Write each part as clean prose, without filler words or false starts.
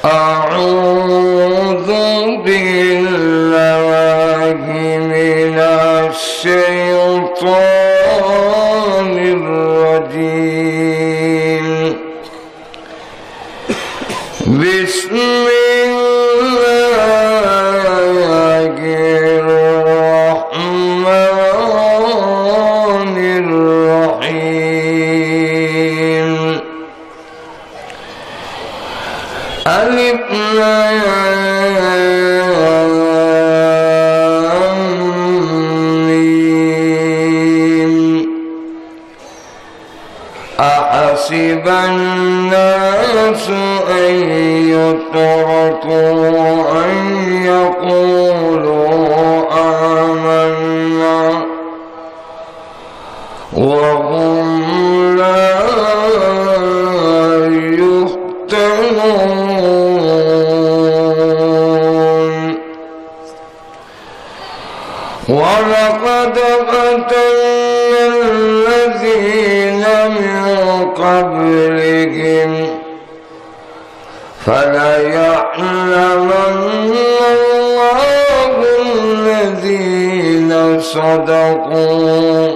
أعوذ بالله من الشيطان الرجيم. بسم الله الرحمن الرحيم. ألف لام ميم. أحسب الناس أن يتركوا أن يقولوا آمنا وهم لا يفتنون. ولقد فتنا الذين من قبلهم فليعلمن الله الذين صدقوا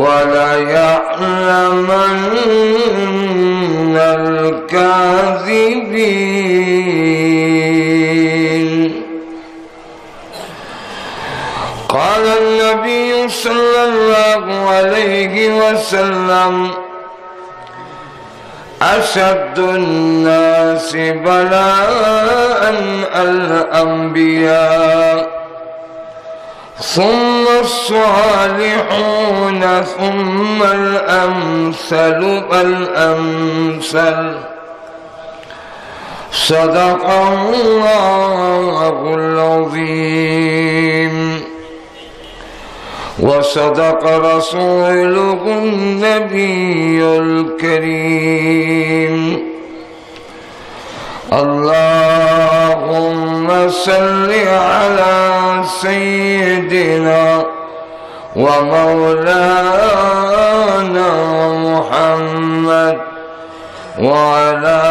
وليعلمن الكاذبين. قال النبي صلى الله عليه وسلم: أشد الناس بلاء الأنبياء ثم الصالحون ثم الأمثل فالأمثل. صدق الله العظيم وصدق رسوله النبي الكريم. اللهم صل على سيدنا ومولانا محمد وعلى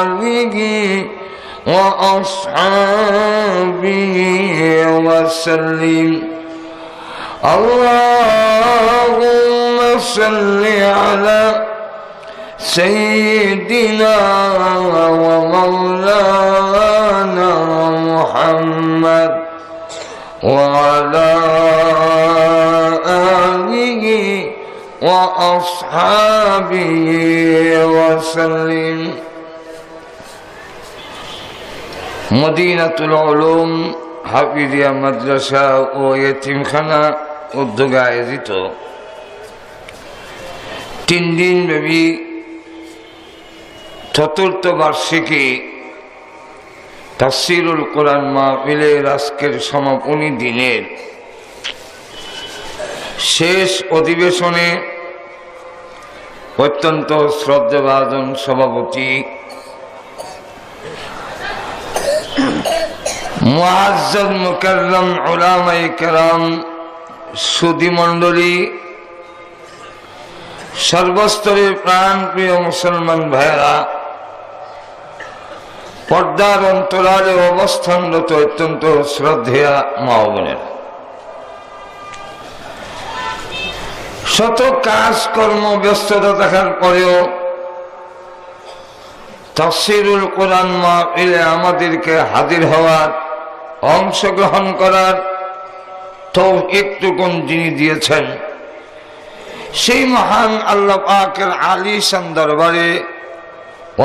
آله وأصحابه وسلم. اللهم صل على سيدنا ومولانا محمد وعلى آله وأصحابه وسلم. মদিনাতুল উলুম হাফিজিয়া মাদ্রাসা ও ইতিমখানা উদ্যোগে আয়োজিত 3 দিন ব্যাপী চতুর্থ বার্ষিকী তাফসীরুল কোরআন মাহফিলের আজকের সমাপনী দিনের শেষ অধিবেশনে অত্যন্ত শ্রদ্ধাভাজন সভাপতি মুআজ্জাজ মুকাররম উলামায়ে কেরাম, সুধী মণ্ডলী, সর্বস্তরের প্রাণপ্রিয় মুসলমান ভাইয়েরা, পর্দার অন্তরালে অবস্থানরত অত্যন্ত শ্রদ্ধেয়া মা ও বোনেরা, শত কাজকর্ম ব্যস্ততা থাকার পরেও তাফসীরুল কোরআন মাহফিলে আমাদেরকে হাজির হওয়ার, অংশগ্রহণ করার তৌফিকটুকুন যিনি দিয়েছেন, সেই মহান আল্লাহ পাকের আলিশান দরবারে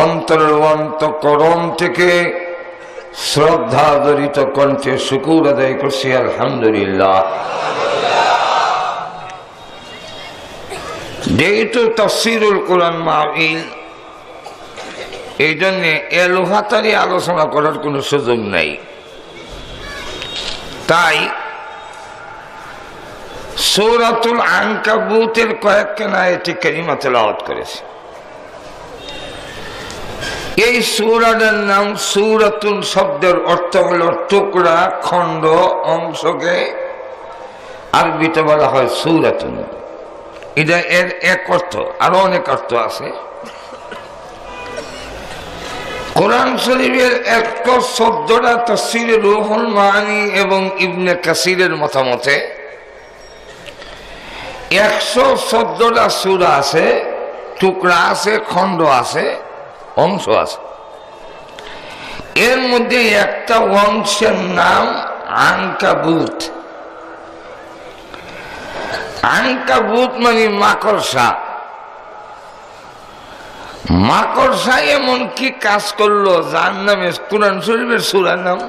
অন্তরের অন্তঃকরণ থেকে শ্রদ্ধা জড়িত কণ্ঠে শুকর আদায় করছি আলহামদুলিল্লাহ। যেহেতু তাফসীরুল কোরআন মাহফিল, এই জন্যে এলোহাতারি আলোচনা করার কোনো সুযোগ নাই। তাই সূরাতুল আনকাবুতের কয়েকখানা আয়াত কারিমা তেলাওয়াত করেছে। এই সূরাটার নাম সূরাতুল, শব্দের অর্থ হলো টুকরা, খণ্ড, অংশকে আরবিতে বলা হয় সূরাতুন। এটা এর এক অর্থ, আরো অনেক অর্থ আছে। কোরআন শরীফের 114টা তাফসীরে রুহুল মাআনি এবং ইবনে কাসিরের মতামতে 114টা সূরা আছে, টুকরা আছে, খণ্ড আছে, অংশ আছে। এর মধ্যে একটা অংশের নাম আনকাবুত। আনকাবুত মানে মাকড়সা। মাকড়সা এমন কি কাজ করলো যার নামে কোরআন শরীফের সূরার নাম?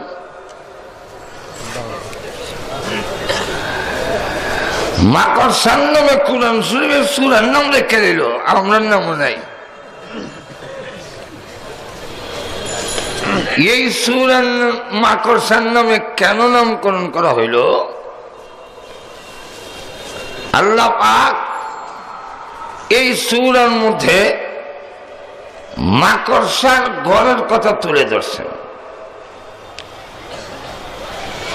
মাকড়সার নামে কোরআন শরীফের সূরার নাম রেখে দিল, আমার নামও নাই। এই সূরার মাকড়সার নামে কেন নামকরণ করা হইল? আল্লাহ পাক এই সূরার মধ্যে মাকড়সার ঘরের কথা তুলে ধরছেন।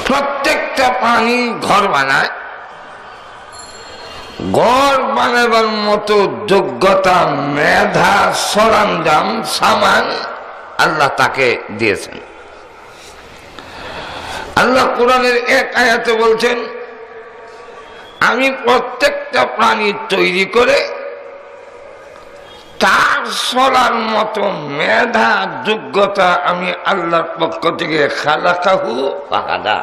প্রত্যেকটা প্রাণী ঘর বানায়, ঘর বানাবার মতো যোগ্যতা, মেধা, সরঞ্জাম, সামান আল্লাহ তাকে দিয়েছেন। আল্লাহ কোরআনের এক আয়াতে বলছেন, আমি প্রত্যেকটা প্রাণী তৈরি করে তার চলার মতো মেধা, যোগ্যতা আমি আল্লাহর পক্ষ থেকে খালাকাহু ফাহাদা,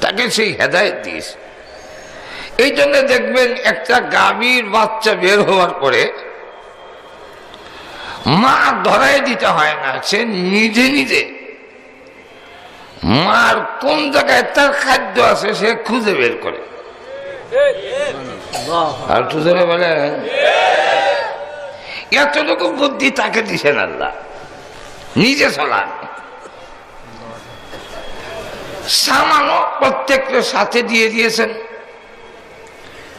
তাকে সেই হেদায়েত দিয়েছে। এই জন্য দেখবেন একটা গাভীর বাচ্চা বের হওয়ার পরে মা ধরাই দিতে হয় না, সে নিজে নিজে মার কোন জায়গায় তার খাদ্য আছে সে খুঁজে বের করে। আর খুঁজে বলে এতটুকু বুদ্ধি তাকে দিছেন আল্লাহ, নিজে চলান। সামানও প্রত্যেকের সাথে দিয়ে দিয়েছেন।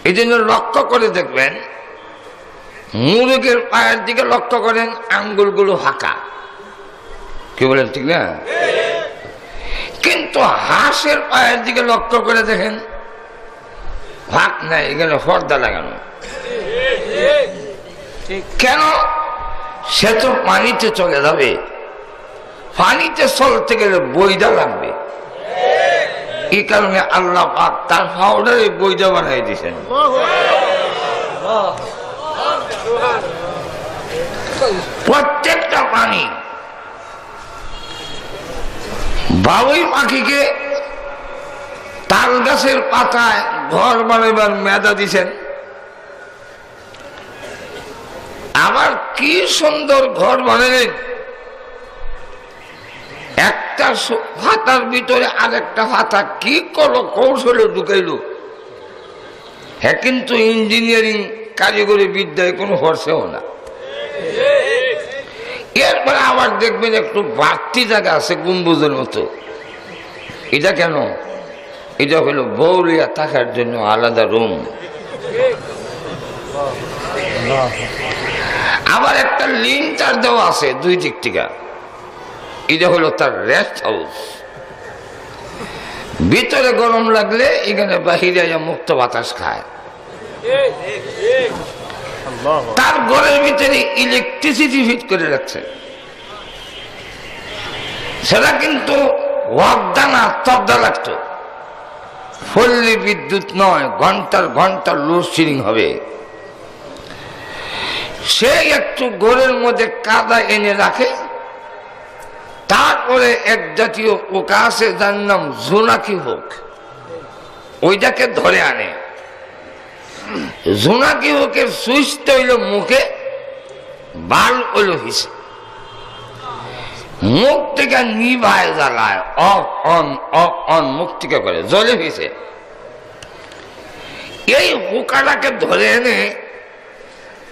এই জন্য লক্ষ্য করে দেখবেন, মুরগের পায়ের দিকে লক্ষ্য করেন, আঙ্গুলগুলো ফাঁকা, কি বলেন ঠিক না? কিন্তু হাঁসের পায়ের দিকে লক্ষ্য করে দেখেন, ফাঁক নাই, এখানে পর্দা লাগানো। কেন? সে তো পানিতে চলে যাবে, পানিতে চলতে গেলে বইদা লাগবে। এই কারণে আল্লাহ পাক তার পাউডারে বইদা বানাই দিয়েছেন। প্রত্যেকটা প্রাণী, বাবুই পাখিকে তাল গাছের পাতায় ঘর বানাবার মেধা দিছেন। আবার কি সুন্দর ঘর বানালেন, একটা পাতার ভিতরে আরেকটা পাতা কি করলো, কৌশলে ঢুকাইল। হ্যাঁ, কিন্তু ইঞ্জিনিয়ারিং কারিগরি বিদ্যায় কোনো হর্ষেও না। এরপরে আবার দেখবেন একটু বাড়তি জায়গা আছে গম্বুজের মতো। এটা কেন? এটা হলো বউলিয়া থাকার জন্য আলাদা রুম। আবার একটা লিনটার দেওয়া আছে দুই দিক থেকে, এটা হলো তার রেস্ট হাউস। ভিতরে গরম লাগলে এখানে বাহিরে মুক্ত বাতাস খায়। তার ঘরের ভিতরে ইলেকট্রিসিটি ফিট করে রাখছে। সেটা কিন্তু ওয়াকদানা তবদা লাগতো, পল্লী বিদ্যুৎ নয়, ঘন্টার ঘন্টার লোডশেডিং হবে। সে একটু ঘরের মধ্যে কাদা এনে রাখে, তারপরে এক জাতীয় পোকা আছে যার নাম জোনাকি হোক, ওইটাকে ধরে আনে। জোনাকি হোকের সুইচটা হইল মুখে, বাল হইল হিসে, মুখ থেকে নিভায় জ্বালায়, অফ অন অফ অন, মুখ থেকে করে জ্বলে হিসে। এই পোকাটাকে ধরে এনে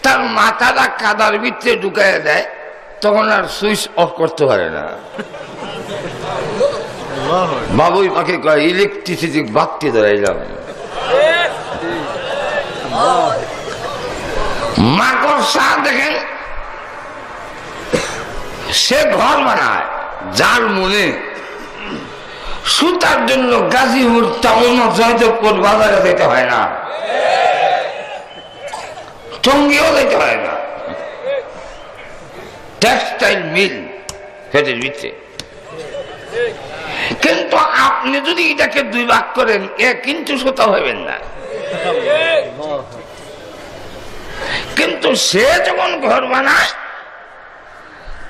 তার মাথাটা কাদার ভিতরে ঢুকাই দেয়, তখন আর সুইচ অফ করতে পারে না। বাবুই পাখি কয় ইলেকট্রিসিটি বাড়তি ধরাইলাম। মাকড়সা দেখেন, সে ঘর বানায় যার মনে। সুতার জন্য গাজীপুর টাউন, জয়দেবপুর বাজারে যেতে হয় না, টঙ্গিও যেতে হয় না। টেক্সটাইল মিল পেটের ভিতরে। কিন্তু আপনি যদি এটাকে দুই ভাগ করেন, কিন্তু সুতা হইবেন না। কিন্তু সে যখন ঘর বানায়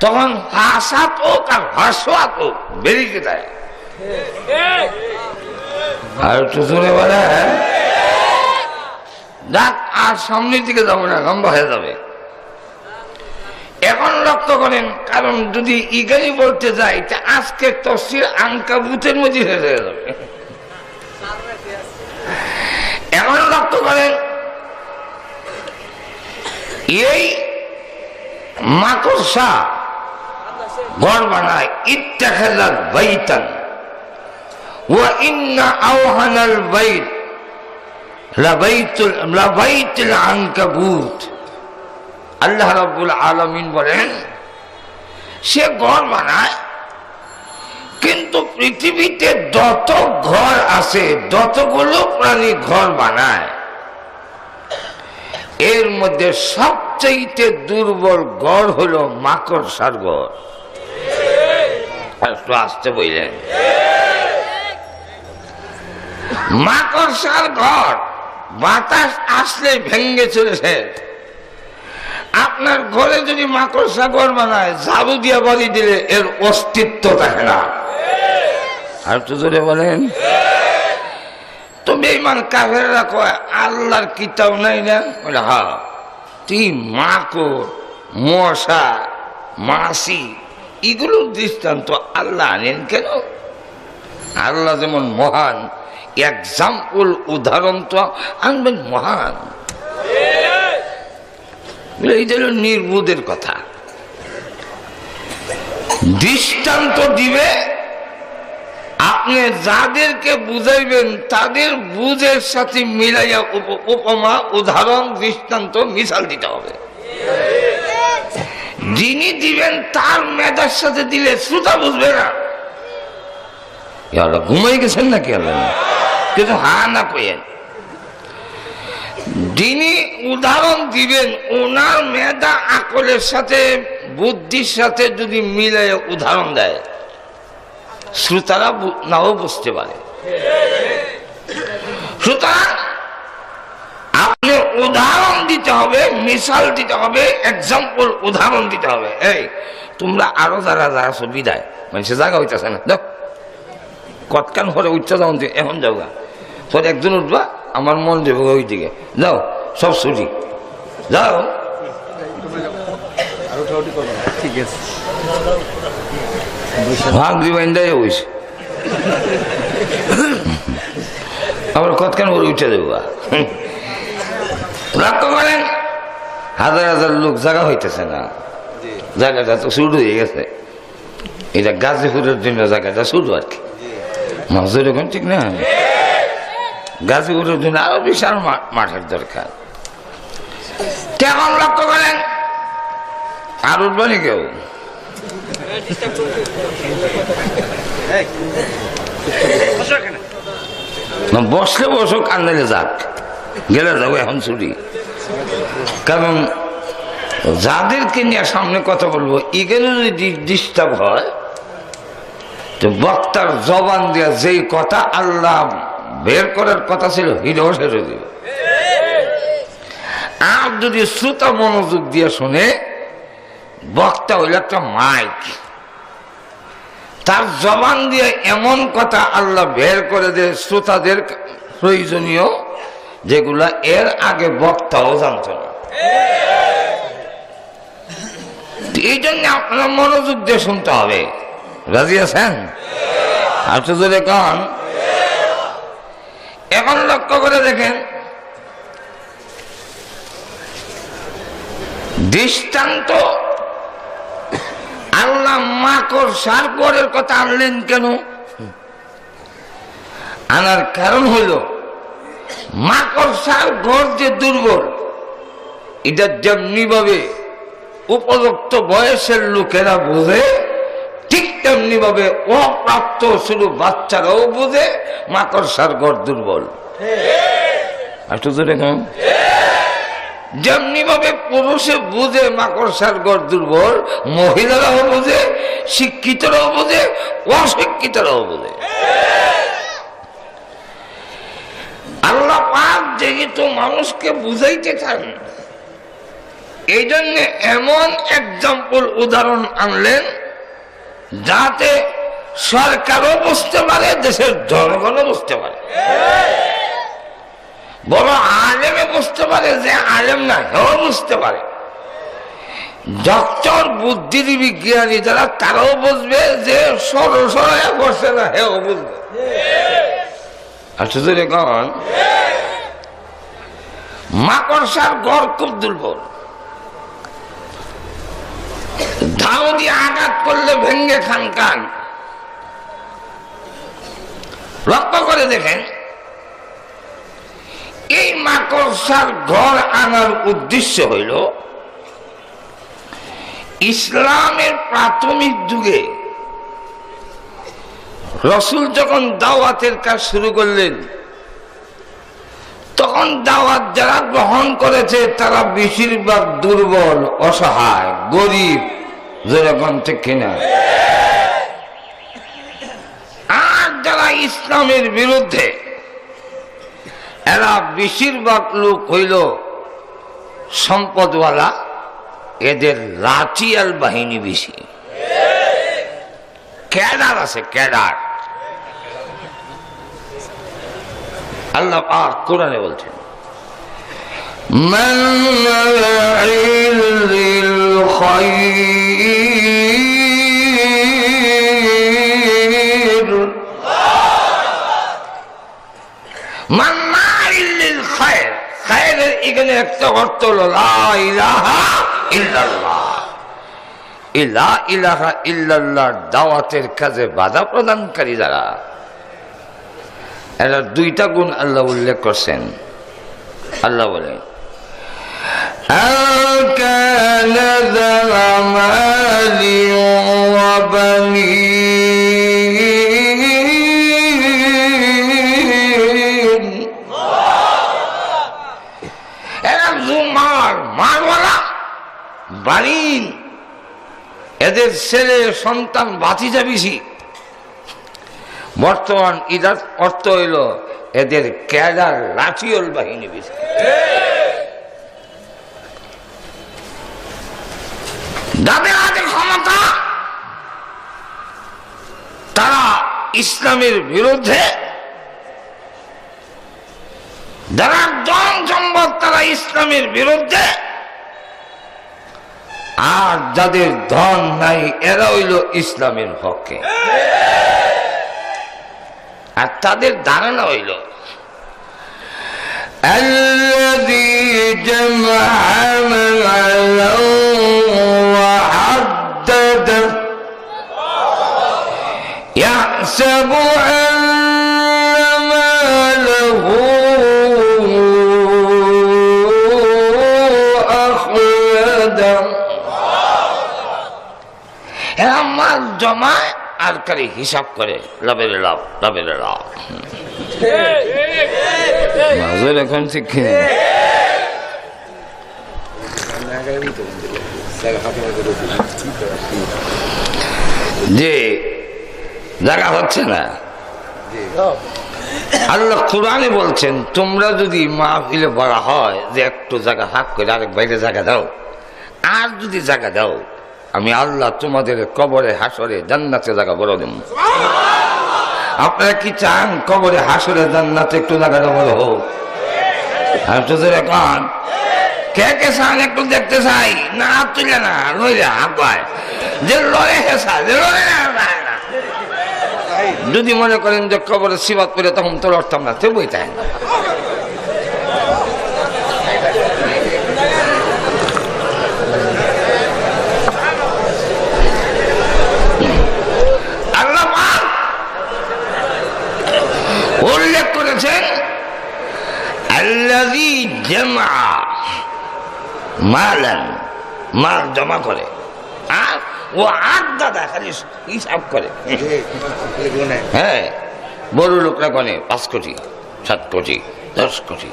তখন হাসাত হোক আর হাসোয়াত হোক বেরিয়ে দেয়। আর একটু জোরে বলে দেখ, আর সামনের দিকে যাবো না, লম্বা হয়ে যাবে। এখন লক্ষ্য করেন, কারণ যদি ইগানি বলতে যাই তা আজকে তফসির আনকাবুতের মধ্যে হয়ে যাবে। এখন লক্ষ্য করেন, এই মাকড়সা ঘর বানায় ইত্তাখাযাত বাইতান ওয়া ইন্না আওহানাল বাইত লাবাইতুল আনকাবুত। আল্লাহ রাব্বুল আলামিন বলেন, সে ঘর বানায়, কিন্তু পৃথিবীতে যত ঘর আছে, যতগুলো প্রাণী ঘর বানায়, এর মধ্যে সবচেয়ে দুর্বল গড় হলো মাকড়সার গড়। একটু আসতে বললেন, মাকড়সার ঘর বাতাস আসলে ভেঙে চলেছে। আপনার ঘরে যদি মাকড়সা ঘর বানায়, ঝাড়ু দিয়ে বাড়ি দিলে এর অস্তিত্ব থাকে না। আর একটু জোরে বলেন। তো বেঈমান কাফেররা কয় আল্লাহর কিতাব নাই না? বলে হ্যাঁ। তুই মাকড়, মশা, মাছি এগুলোর দৃষ্টান্ত আল্লাহ আনেন কেন? আল্লাহ যেমন মহান, এক্সাম্পল উদাহরণ তো আনবেন মহান। এইটা হলো নির্বুধের কথা। দৃষ্টান্ত দিবে, আপনি যাদেরকে বুঝাইবেন তাদের বুঝের সাথে মিলাইয়া উপমা, উদাহরণ, দৃষ্টান্ত, মিসাল দিতে হবে। যিনি দিবেন তার মেধার সাথে দিলে শ্রোতা বুঝবে না। ঘুমাই গেছেন নাকি? কিন্তু হা না কইেন। যিনি উদাহরণ দিবেন ওনার মেধা আকলের সাথে, বুদ্ধির সাথে যদি মিলাই উদাহরণ দেয়, শ্রোতারা নাও বুঝতে পারে। সুতরাং আপনি উদাহরণ দিতে হবে, মিসাল দিতে হবে, এক্সাম্পল, উদাহরণ দিতে হবে। এই তোমরা আরো যারা যারা বিদায় মানে জায়গা হইতেছে না, দেখ কতক্ষণ পরে উঠতে যাও, এখন যাও গা, পরে একজন উঠবা, আমার মন দেবো ওই দিকে, যাও সব ছুটি যাও। ঠিক আছে, ভাগরি বাইন্দাই হইছে, আবার কতক্ষণ পরে উঠে দেবো। লক্ষ্য করেন, হাজার হাজার লোক জায়গা হইতেছে না, জায়গাটা তো শুরু হয়ে গেছে। এটা গাজীপুরের জন্য জায়গাটা শুরু আর কি, মজুর এখন ঠিক না। গাজীপুরের জন্য আরো বিশাল মাঠের দরকার। কেমন লক্ষ্য করেন, আর উঠবেনি কেউ? বসলে বসুক, আন্দালে যাক, গেলে যাবো এখন ছুটি। কারণ যাদেরকে নিয়ে সামনে কথা বলবো, এখানে যদি ডিস্টার্ব হয় তো বক্তার জবান দেওয়া যেই কথা আল্লাহ বের করার কথা ছিল, হিরো সেরে দিবে। আর যদি শ্রোতা মনোযোগ দিয়ে শুনে, বক্তা হইল একটা মাইক, তার জবান দিয়ে এমন কথা আল্লাহ বের করে দেয় শ্রোতাদের প্রয়োজনীয়, যেগুলা এর আগে বক্তাও জানত না। এই জন্য আপনারা মনোযোগ দিয়ে শুনতে হবে। রাজি আছেন? আর তো যদি কন, এখন লক্ষ্য করে দেখেন, দৃষ্টান্ত আল্লাহ মাকড়সার গড়ের কথা আনলেন কেন? আনার কারণ হইল মাকড়সার গড় যে দুর্বল, এটা যেমনি ভাবে উপযুক্ত বয়সের লোকেরা বুঝে, ঠিক তেমনি ভাবে অপ্রাপ্ত শুধু বাচ্চারাও বুঝে মাকড়সার গড় দুর্বল। একটু জোরে কম। যেমনি ভাবে পুরুষে বুঝে মাকড়সার ঘর দুর্বল, মহিলারাও বুঝে, শিক্ষিতরাও বুঝে, অশিক্ষিতরাও বুঝে। আল্লাহ পাক যেহেতু মানুষকে বুঝাইতে চান, এই জন্য এমন এক্সাম্পল উদাহরণ আনলেন যাতে সরকারও বুঝতে পারে, দেশের জনগণও বুঝতে পারে, বড় আলেমে বুঝতে পারে যে আলেম না, হেও বুঝতে পারে। ডক্টর, বুদ্ধিজীবী, জ্ঞানী যারা, তারাও বুঝবে যে সরসরায় বসে না, হেও বুঝবে। আচ্ছা, এখন মাকড়সার গড় খুব দুর্বল, ধাও দিয়ে আঘাত করলে ভেঙ্গে খান কান। লক্ষ্য করে দেখেন, এই মাকড়সার ঘর আনার উদ্দেশ্য হইল ইসলামের প্রাথমিক যুগে রসুল যখন দাওয়াতের কাজ শুরু করলেন, তখন দাওয়াত যারা গ্রহণ করেছে তারা বেশিরভাগ দুর্বল, অসহায়, গরিব, যেরকম ঠিক কিনা। আর যারা ইসলামের বিরুদ্ধে, এরা বেশিরভাগ লোক হইল সম্পদওয়ালা, এদের লাঠিয়াল বাহিনী বেশি, ক্যাডার আছে, ক্যাডার। আল্লাহ পাক কোরআনে বলছেন, মান্নাইল লিল খায়র, মান্নাইল লিল খায়র। খায়রের এখানে একটা অর্থ হলো লা ইলাহা ইল্লাল্লাহ। লা ইলাহা ইল্লাল্লাহ দাওয়াতের কাজে বাধা প্রদানকারী যারা, এরা দুইটা গুণ আল্লাহ উল্লেখ করছেন। আল্লাহ বলেন, আকানা যামালি ওয়া বানিন। এরা জুমার মারওয়ালা, বানিন, এদের ছেলে সন্তান ভাতিজা বেশি। বর্তমান ইদার অর্থ হইল এদের ক্যাডার, লাঠিয়াল বাহিনী বেশি। যাদের হাতে ক্ষমতা, তারা ইসলামের বিরুদ্ধে, যারা ধন সম্পদ, তারা ইসলামের বিরুদ্ধে। আর যাদের ধন নাই, এরা হইল ইসলামের পক্ষে। আর তাদের ধারণা হইল الذي جمع مالا وعدده يحسب أن ماله أخلده। এরা মাল জমায় আর করে হিসাব করে, লাভের লাভ, লাভের লাভ। এখন ঠিক যে জায়গা হচ্ছে না। আল্লাহ কোরআনে বলছেন, তোমরা যদি মাহফিলে বলা হয় যে একটু জায়গা হাক করে আরেক বাইরে জায়গা দাও, আর যদি জায়গা দাও, আমি আল্লাহ তোমাদের কবরে হাসরে জান্নাতে জায়গা বড় দেব। আপনারা কি চান কবরে হাসরে জান্নাতে একটু জায়গাটা বড় হোক? এখন কে কে চান একটু দেখতে চাই? না তুলে না, লইলে আগায় যে লড়ে হেসা, যে লড়ে না। যদি মনে করেন যে কবরে সিবাত করে, তখন তো লড়তাম না, তো বইতাই। উল্লেখ করেছেন আল্লাযী জামা মালান, মাল জমা করে, আর ও আদাদা খালি হিসাব করে। হ্যাঁ, বড় লোকরা গনে 5 কোটি, 7 কোটি, 10 কোটি,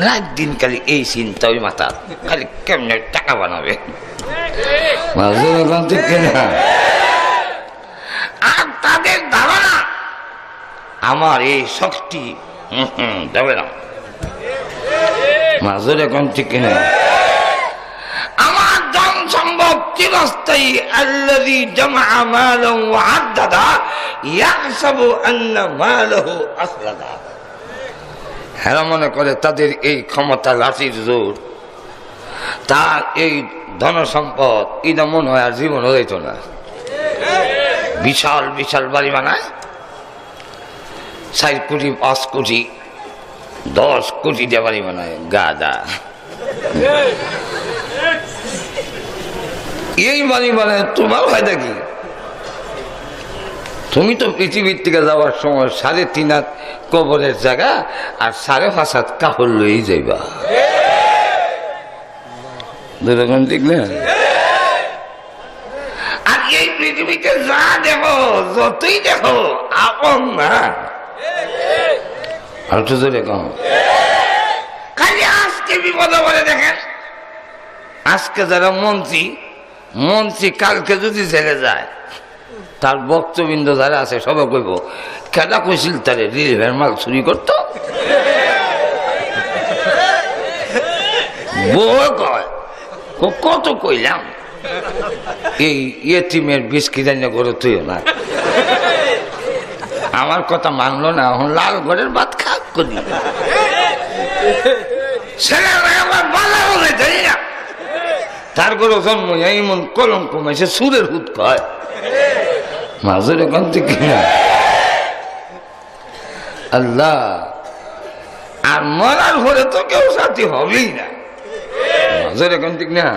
রাত দিন খালি এই চিন্তা ওই মাথা, খালি কেমনে টাকা বানাবে। আর তাদের ধারণা আমার এই শক্তি দেবে না। মাজুর এখন ঠিক কিনা? আমার ধন সম্ভব চিরস্থায়ী। আল্লাযী জামআ মালান ওয়া আদ্দাদা ইয়াহসাবু আন্না মালাহু আখলাদা। হেরা মনে করে তাদের এই ক্ষমতা, লাঠির জোর, তার এই ধন সম্পদ, এটা মনে হয় আর জীবন হইত না। বিশাল বিশাল বাড়ি বানায়, 4 কোটি 5 কোটি 10 কোটি দিয়ে বাড়ি বানায়। গাদা এই বাড়ি বানায় তোমার ফায়দা কি? তুমি তো পৃথিবীর থেকে যাওয়ার সময় 3.5 হাত কবরের জায়গা আর 5.5 হাত কাপড় লই যাইবা। দুরকম ঠিক না? আর এই পৃথিবীতে যা দেখো, যতই দেখো, আপন না। আর তো জোরে কম, খালি আজকে বিপদে পড়ে দেখেন। আজকে যারা মন্ত্রী কালকে যদি জেলে যায়, তার বক্তবৃন্দ যারা আছে সবাই কইব, কেডা কইছিল তারে রিলিভের মাল চুরি করত? বউ কয় কত কইলাম এই ইয়েতিমের বিস্কিট আইনে করে তুইও না। আমার কথা মানলো না, এখন লাল ঘরের ভাত খাক করি। ছেলেরা আমার বালা বলে দেয় না, তার করে জন্ম এমন কলঙ্ক মাইছে, সুরের হুত কয়। মাজুর এখন থেকে আল্লাহ, আর মরার ঘরে তো কেউ সাথী হবেই না। মাজুর এখন ঠিক না?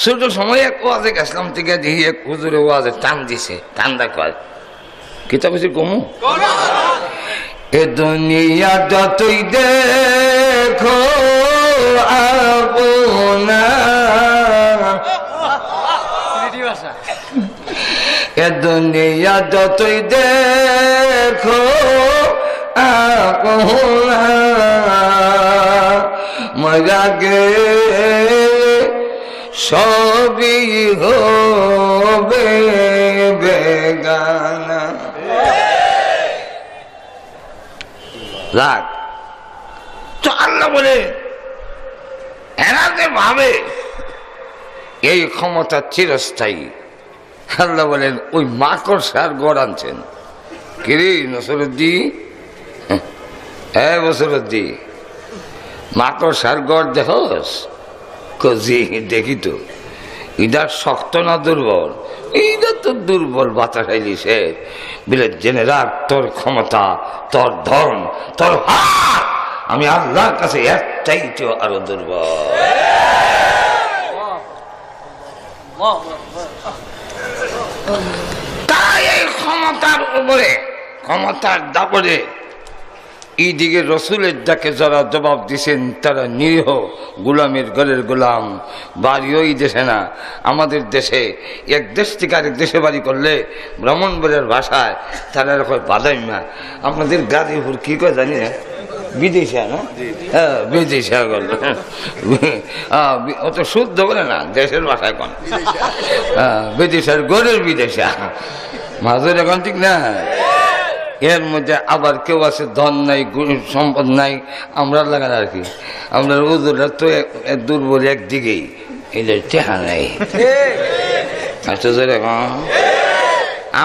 ছোট সময় এক ওয়াজে গেছিলাম, থেকে দেখি এক হুজুরে ওয়াজে টান দিছে, টান্দা কয় কিতাব কিছু কমু, এ দুনিয়া যতই দেখো আপনা, এ দুনিয়া যতই দেখো আপনা, মরা গে সবই হবে বেগানা। রাগ তো আল্লাহ বলে এরা যে ভাবে এই ক্ষমতা চিরস্থায়ী, আল্লাহ বলেন ওই মাকড়সার গড় আনছেন। কিরে নসরুদ্দি, বসরুদ্দি, মাকড়সার গড় দেখোস? জি দেখি তো। এটা শক্ত না দুর্বল? এইটা তো দুর্বল, বাতাস আইলিছে বলে জেনে রাখ, তোর ক্ষমতা, তোর ধন, তোর হাত আমি আল্লাহর কাছে একটাই তো আরো দুর্বল। তাই এই ক্ষমতার উপরে, ক্ষমতার দাপড়ে এইদিকে রসুলের ডাকে যারা জবাব দিছেন তারা নিরীহ গোলামের ঘরের গোলাম। বাড়িও এই দেশে না, আমাদের দেশে। এক দেশ থেকে আরেক দেশে বাড়ি করলে ব্রাহ্মণবাড়িয়ার ভাষায় তারা কয় বাদাইমা। আপনাদের গাজীপুর কি কয় জানি না, বিদেশিয়া না? হ্যাঁ বিদেশিয়া করলো, ও তো শুদ্ধ বলে না, দেশের ভাষায় কোন বিদেশের গরের বিদেশিয়া। মাজুর এখন ঠিক না? এর মধ্যে আবার কেউ আছে ধন নাই, সম্পদ নাই, আমরা লাগান আর কি। আমরা উজুরা তো দুর্বল একদিকেই, এটা টেহা নাই। আচ্ছা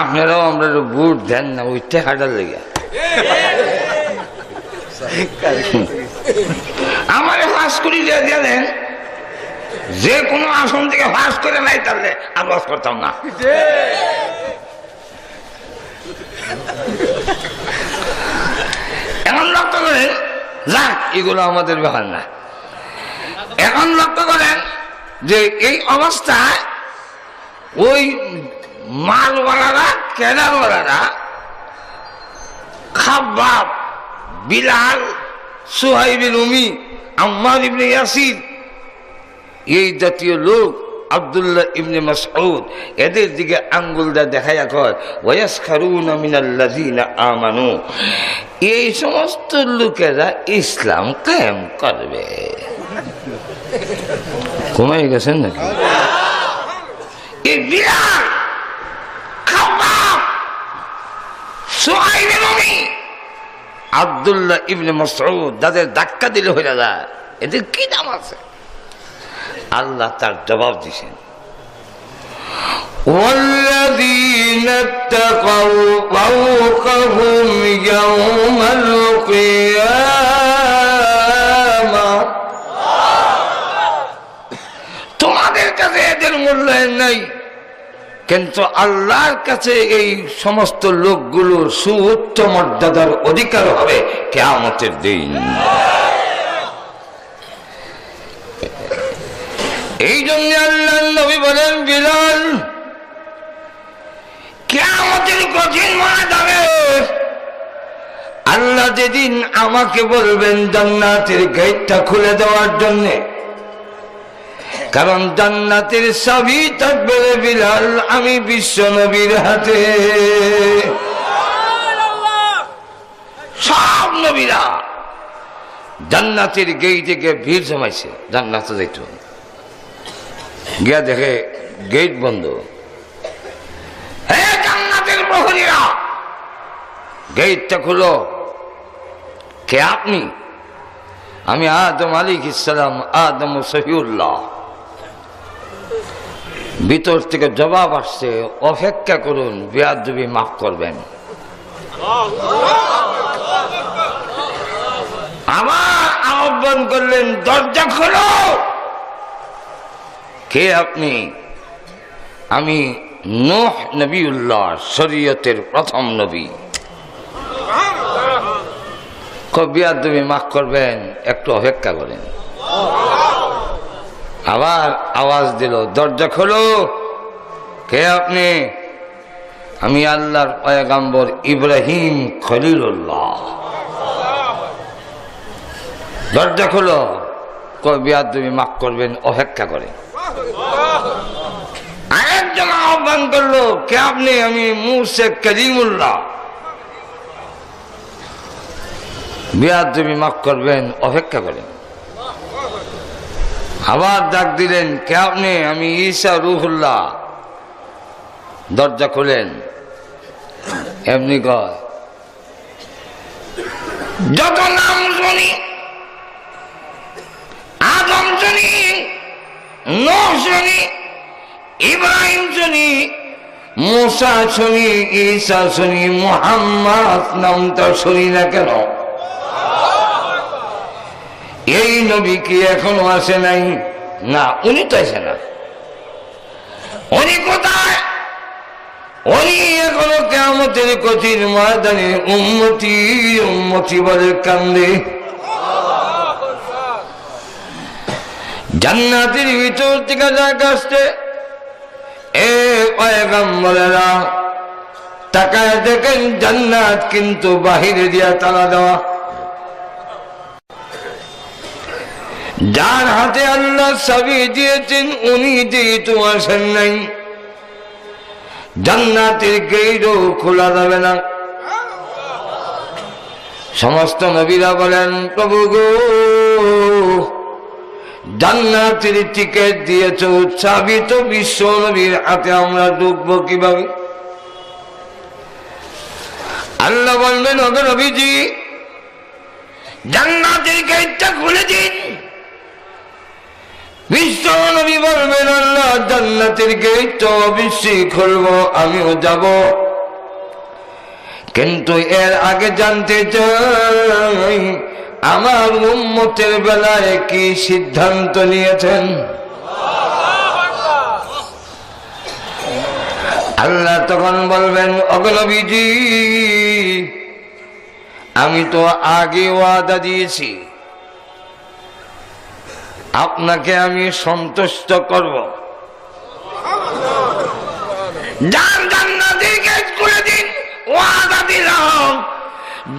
আপনারাও আমরা বুট দেন না ওই টেহাটার লেগে। আমার ফাঁস করি দিলেন, যে কোনো আসন থেকে ফাঁস করে নাই, তাহলে আবাস করতাম না। এখন লক্ষ্য করেন, যাক এগুলো আমাদের ব্যাপার না। এখন লক্ষ্য করেন যে এই অবস্থায় ওই মালওয়ালারা, কেনারওয়ালারা, খাব্বাব, বিলাল, সুহাইব রুমি, আম্মার ইবনে ইয়াসির, এই জাতীয় লোক আব্দুল্লাহ ইবনে মাসউদ এদের দিকে আঙ্গুলটা দেখাইয়া কয় ওয়াসখারুনা মিনাল্লাযিনা আমানু, এই সমস্ত লোকেরা ইসলাম কায়েম করবে। ঘুমাই গেছেন নাকি? এই বিলাল, খাব্বাব, সুহাইব রুমি, আব্দুল্লাহ ইবনে মাসউদ যাদের ধাক্কা দিলে হয়ে যায়, এদের কি নাম আছে? আল্লাহ তার জবাব দিছেন والذين اتقوا فوقهم يوم القيامة, তোমাদের কাছে এদের মূল্যায়ন নাই, কিন্তু আল্লাহর কাছে এই সমস্ত লোকগুলোর সুউচ্চ মর্যাদার অধিকার হবে কিয়ামতের দিন। এই জন্য আল্লাহ নবী বলেন, বিলাল, কিয়ামতের কঠিন ময়দানে আল্লাহ যেদিন আমাকে বলবেন জান্নাতের গেটটা খুলে দেওয়ার জন্য, কারণ জান্নাতের চাবি থাকবে বিলাল আমি বিশ্ব নবীর হাতে। সব নবীরা জান্নাতের গেইটে গিয়ে ভিড় জমাইছে, জান্নাতে যাইত, গিয়া দেখে গেট বন্ধ। হে জান্নাতের প্রহরীরা, গেটটা খুলো। কে আপনি? আমি আদম আলাইহিস সালাম, আদম সফিউল্লাহ। ভিতর থেকে জবাব আসছে, অপেক্ষা করুন, বেয়াদবি মাফ করবেন। আবার আহ্বান করলেন, দরজা খোলো। কে আপনি? আমি নূহ নবিউল্লাহ, শরীয়তের প্রথম নবী। বেয়াদবি মাফ করবেন, একটু অপেক্ষা করেন। আবার আওয়াজ দিল, দরজা খোলো। কে আপনি? আমি আল্লাহর পয়গম্বর ইব্রাহিম খলিলুল্লাহ। দরজা খোলো। বেয়াদবি মাফ করবেন, অপেক্ষা করেন। আরেকজন আহ্বান করলো, কে আপনি? আমি মুসা কালিমুল্লাহ। বেয়াদবি মাফ করবেন, অপেক্ষা করেন। আবার ডাক দিলেন, কে আপনি? আমি ঈসা রূহুল্লাহ। দরজা খুলেন। এমনি কয়, যত নাম শুনি, আদম শুনি, নূহ শুনি, ইব্রাহিম শুনি, মুসা শুনি, ঈসা শুনি, মুহাম্মদ নামটা শুনি না কেন? এই নবী কি এখনো আসে নাই? না, উনি তো আসে না। উনি কোথায়? উনি এখনো কিয়ামতের কঠিন ময়দানে উম্মতি উম্মতি বলে কান্দে। জান্নাতের ভিতর থেকে ডাক আসছে, এ পয়গম্বরেরা, তাকায় দেখেন জান্নাত কিন্তু বাহিরে দিয়া তালা দেওয়া। যার হাতে আল্লাহ চাবি দিয়েছেন উনি যেহেতু আসেন নাই, জান্নাতের গেটও খোলা যাবে না। সমস্ত নবীরা বলেন, প্রভু গো, জান্নাতের টিকিট দিয়েছ, চাবি তো বিশ্ব নবীর হাতে, আমরা ঢুকবো কিভাবে? আল্লাহ বলবেন, ওগো নবীজি, জান্নাতের গেটটা খুলে দিন। বিশ্ব নবী বলবেন, আল্লাহ জান্নাতের গেট তো অবশ্যই খুলবো, আমিও যাব, কিন্তু এর আগে জানতে চাই আমার উম্মতের বেলায় কি সিদ্ধান্ত নিয়েছেন? আল্লাহ তখন বলবেন, ওগো নবীজি, আমি তো আগে ওয়াদা দিয়েছি, আপনাকে আমি সন্তুষ্ট করব। জান্নাতের গেট খুলে দিন, ওয়াদা দিলাম,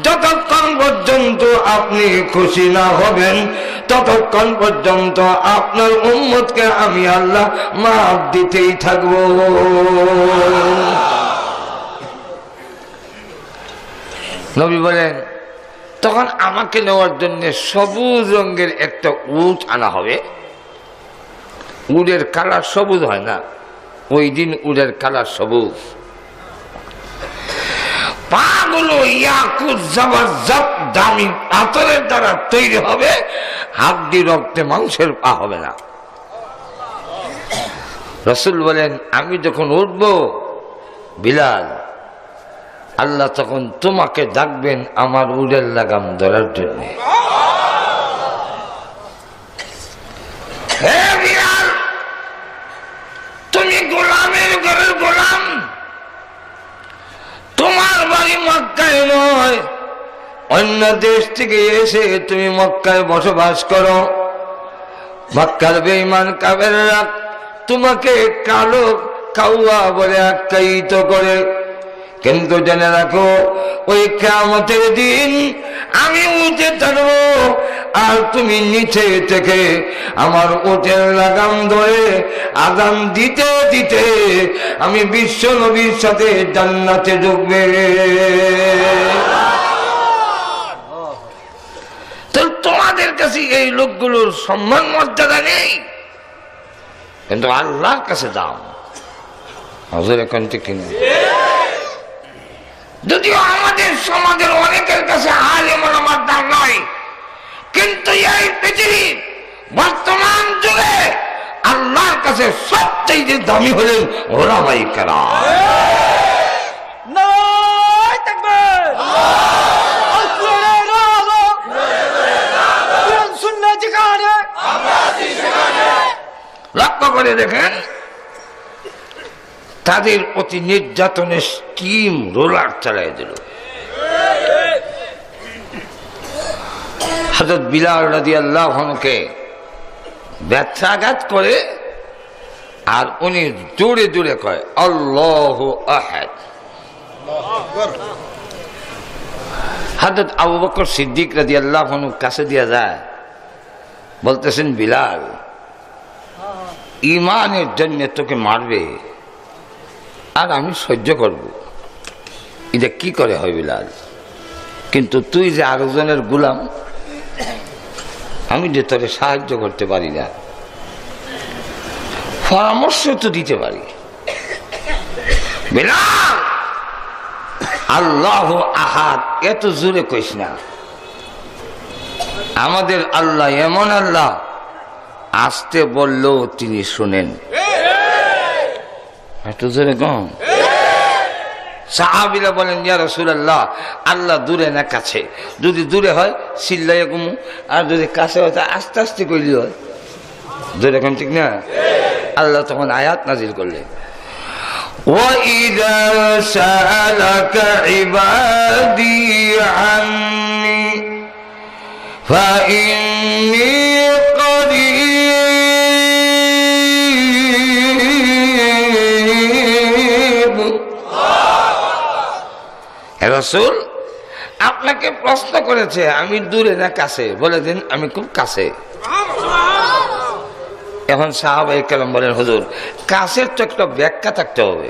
যতক্ষণ পর্যন্ত আপনি খুশি না হবেন ততক্ষণ পর্যন্ত আপনার উম্মতকে আমি আল্লাহ মাফ দিতেই থাকবো। নবী বলেন তখন আমাকে নেওয়ার জন্য সবুজ রঙের একটা উট আনা হবে। উটের কালার সবুজ হয় না, ওই দিন উটের কালার সবুজ। পাগুলো ইয়াকুত জবরদস্ত দামি পাথরের দ্বারা তৈরি হবে, হাড্ডি রক্তে মাংসের পা হবে না। রাসূল বলেন আমি যখন উঠব বিলাল, আল্লাহ তখন তোমাকে ডাকবেন আমার উটের লাগাম ধরার জন্য। হে বিলাল, তুমি গোলামের ঘরের গোলাম, তোমার বাড়ি মক্কায় নয়, অন্য দেশ থেকে এসে তুমি মক্কায় বসবাস করো। মক্কার বেঈমান কাফেররা তোমাকে কালো কাউয়া বলে আখ্যায়িত করে, কিন্তু জেনে রাখো ওই কিয়ামতের দিন আমি উঠে থাকবো, আর তুমি নিচে থেকে আমার উটের লাগাম ধরে আযান দিতে দিতে আমি বিশ্ব নবীর সাথে জান্নাতে ঢুকবে। তো তোমাদের কাছে এই লোকগুলোর সম্মান মর্যাদা নেই, কিন্তু আল্লাহর কাছে দাম। হুজুর এখন ঠিক কিনা? যদিও আমাদের সমাজের অনেকের কাছে আলেম ওলামার দাম নয়, কিন্তু এই পৃথিবীর বর্তমান যুগে আল্লাহর কাছে সবচেয়ে দামি হলেন ওলামায়ে কেরাম। নারায়ে তাকবীর, আসসালামু আলাইকুম, সুন্নাত যেখানে আমরা সেখানে। লক্ষ্য করে দেখেন তাদের প্রতি নির্যাতনের স্টিম রোলার চালাই দিল। হযরত বিলাল রাদিয়াল্লাহু আনহুকে ব্যথাঘাত করে, আর উনি জোরে জোরে কয় আল্লাহু আহাদ। হযরত আবু বকর সিদ্দিক রাদিয়াল্লাহু আনহু কাছে দিয়া যায়, বলতেছেন বিলাল ঈমানের জন্য তোকে মারবে আর আমি সহ্য করব, এটা কি করে হয় বিলাল? কিন্তু তুই যে আরেকজনের গোলাম, আমি যে তোরে সাহায্য করতে পারি না, পরামর্শ তো দিতে পারি। বিলাল আল্লাহু আহাদ এত জোরে কইস না, আমাদের আল্লাহ এমন আল্লাহ আসতে বললেও তিনি শুনেন। একটু জোরে কম। সাহাবীরা বলেন ইয়া রাসূলুল্লাহ, আল্লাহ দূরে না কাছে? যদি দূরে হয় চিল্লাইয়া কমু, আর যদি কাছে হয় আস্তে আস্তে কইলি হয়। দূরে কম, ঠিক না? আল্লাহ তখন আয়াত নাজিল করলেন وَإِذَا سَأَلَكَ عِبَادِي عَنِّي فَإِنِّي قَرِيبٌ। রাসূল আপনাকে প্রশ্ন করেছে আমি দূরে না কাছে, বলে দিন আমি খুব কাছে। এখন সাহাবায়ে কেরাম বলেন হুজুর কাছের তো একটা ব্যাখ্যা থাকতে হবে,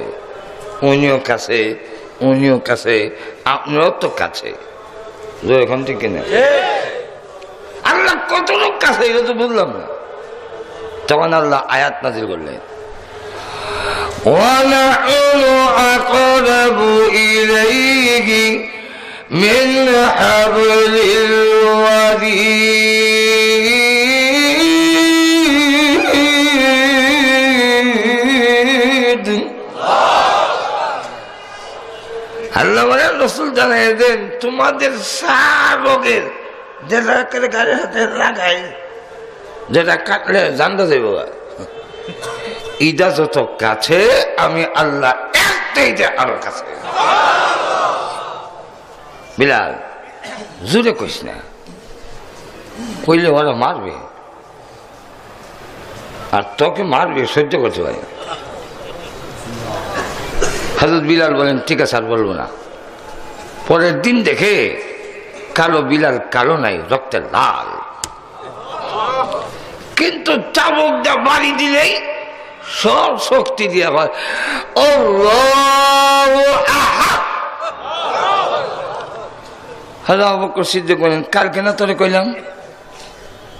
উনিও কাছে উনিও কাছে আপনারও তো কাছে। এখন ঠিক কিনা? আল্লাহ কত লোক কাছে এটা তো বুঝলাম না। তখন আল্লাহ আয়াত নাযিল করলেন وَنَحْنُ أَقْرَبُ إِلَيْهِ مِنْ حَبْلِ الْوَرِيدِ। আল্লাহ বলেন রাসূল জানাই দেন তোমাদের রোগের যেটা গাড়ির হাতে লাগাই, যেটা কাটলে জানতে যাইব, ইদা যত কাছে আমি আল্লাহ একটাইতে আরো কাছে। বিলাল জোরে কইস না, কইলে ওরা মারবে, আর তোকে মারবে সহ্য করতে পারি। হযরত বিলাল বলেন ঠিক আছে আর বলবো না। পরের দিন দেখে কালো বিলাল কালো নাই, রক্তের লাল। কিন্তু চাবুকটা বাড়ি দিলেই সব শক্তি দিয়ে হয় হ্যাঁ আবু বকর সিদ্দিক বলেন কালকে না তোরে কইলাম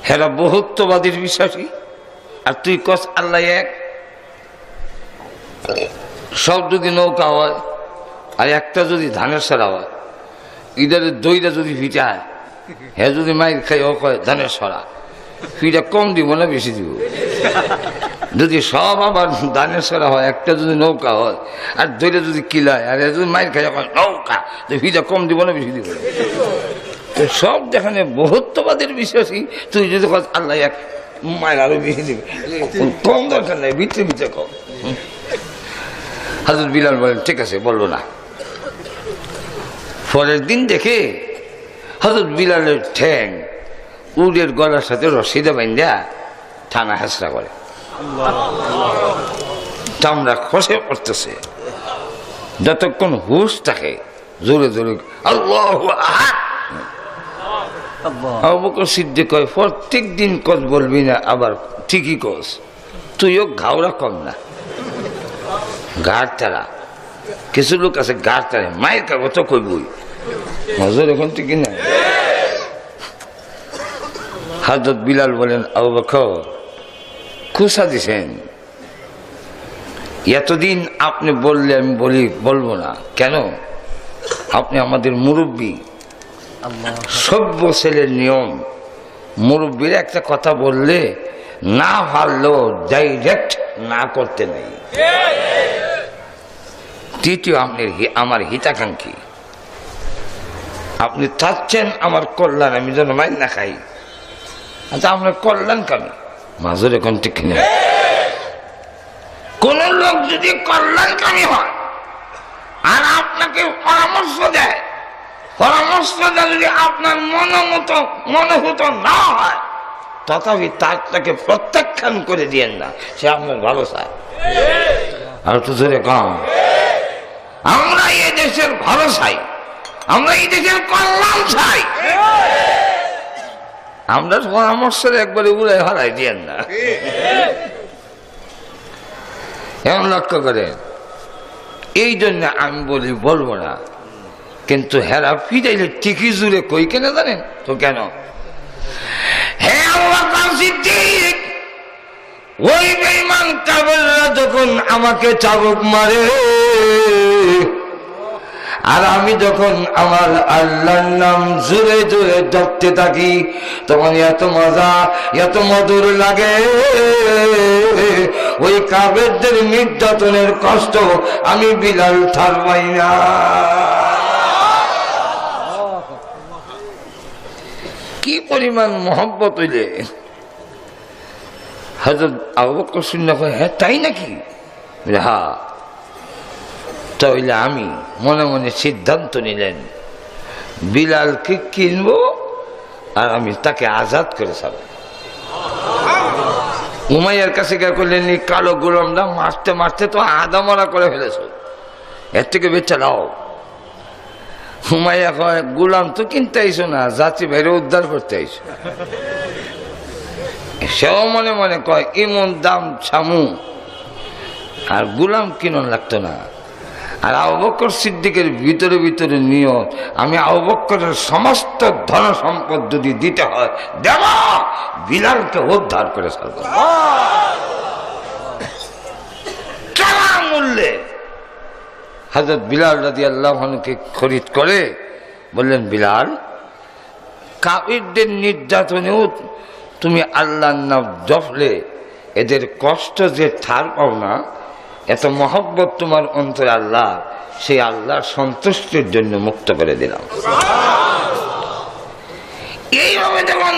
হেরা বহুত্ববাদীর বিশ্বাসী আর তুই কস আল্লাহ এক। সব যদি নৌকা হয় আর একটা যদি ধানের সরা হয়, ইদারে দইটা যদি ভিটায়, হ্যাঁ যদি মাইর খাই ও কয় ধানের সরা, ফিটা কম দিব না বেশি দিব? যদি সব আবার ধানের সরা হয়, একটা যদি নৌকা হয় আর দইটা যদি কিলায় আর যদি মাইর খাই কয় নৌকা, তো ফিটা কম দিব না বেশি দিব? তো সব যেখানে বহুত্ববাদের বিশ্বাসী, তুই যদি কস আল্লাহ এক, মায়ের আরো বেশি দিবে, কম দরকার নাই, ভিতরে ভিতরে কম। হযরত বিলাল বলেন ঠিক আছে বলবো না। পরের দিন দেখে হযরত বিলালের ঠ্যাং উটের গলার সাথে রশিদে বাইন্ধা টানা হেঁচড়া করে, চামড়া খসে পড়তেছে। যতক্ষণ হুশ থাকে জোরে জোরে আল্লাহু আহাদ। আবু বকর সিদ্দিক কয় প্রত্যেক দিন কস বলবি না, আবার ঠিকই কস, তুইও ঘাওড়া কম না, গাড় তারা। কিছু লোক আছে গাড় তারে, মায়ের কাগজ তো কইবই নজর এখন ঠিক না। হযরত বিলাল বলেন আবু বকর খুশা দিছেন, এতদিন আপনি বললে আমি বলবো না কেন? আপনি আমাদের মুরব্বী, সভ্য ছেলের নিয়ম, মুরব্বীর একটা কথা বললে না পারলেও ডাইরেক্ট না করতে নেই। তৃতীয় আমার হিতাকাঙ্ক্ষী, আপনি চাচ্ছেন আমার কল্যাণ, আমি যেন মাইন না খাই। আচ্ছা আপনার কল্যাণ কামি মাজুর এখন ঠিক নেই। কোন লোক যদি কল্যাণকামী হয় আর আপনাকে পরামর্শ দেয়, পরামর্শটা যদি আপনার মনোভূত না হয়, তথাপি তাকে প্রত্যাখ্যান করে দিয়েন না, সে আপনার ভালো চায়। আর তো ধরে কম, আমরা এই দেশের ভালো চাই, আমরা এই দেশের কল্যাণ চাই, আমরা পরামর্শের একবারে উড়ে হারাই দিয়েন না। এমন লক্ষ্য করেন, এই জন্য আমি বলি বলবো না, কিন্তু হেরা ফিরাইলে ঠিকই জুড়ে কই কেন জানেন তো? কেন? হ্যাঁ আবু বকর সিদ্দিক, ওই বেঈমান কাফেররা যখন আমাকে চাবুক মারে আর আমি যখন আমার আল্লাহর নাম জোরে জোরে জপতে থাকি, তখন এত মজা এত মধুর লাগে, ওই কাফেরদের নির্যাতনের কষ্ট আমি বিলাল ঠার পাই না। কি পরিমাণ মহব্বত হইলে হযরত আবু বকর শুনলে হ্যাঁ তাই নাকি? হ্যাঁ। তাহলে আমি মনে মনে সিদ্ধান্ত নিলেন বিলালকে কিনবো আর আমি তাকে আজাদ করে ছাড়ব। উমাইয়ার কাছে গিয়ে করলেন কালো গোলামটা মারতে মারতে তো আদা মরা করে ফেলেছ, এর থেকে বেচা দাও। উমাইয়া কয় গোলাম তো কিনতে আইসো না, জাতি বাইরে উদ্ধার করতে আইসো। সেও মনে মনে কয় ইমন দাম ছামু, আর গোলাম কিনন লাগতো না। আর আবু বকর সিদ্দিকের ভিতরে ভিতরে নিয়ত, আমি আবু বকরের সমস্ত ধন সম্পদ যদি দিতে হয় দেব, বিলালকে উদ্ধার করে ছাড়ব চলা মূল্যে। হযরত বিলাল রাদিয়াল্লাহু আনহুকে খরিদ করে বললেন, বিলাল কাফিরদের নির্যাতনেও তুমি আল্লাহর নাম জপলে এদের কষ্ট যে ঠার পাও না, এত মহব্বত তোমার অন্তরে আল্লাহ, সেই আল্লাহর সন্তুষ্টির জন্য মুক্ত করে দিলাম। এইভাবে যখন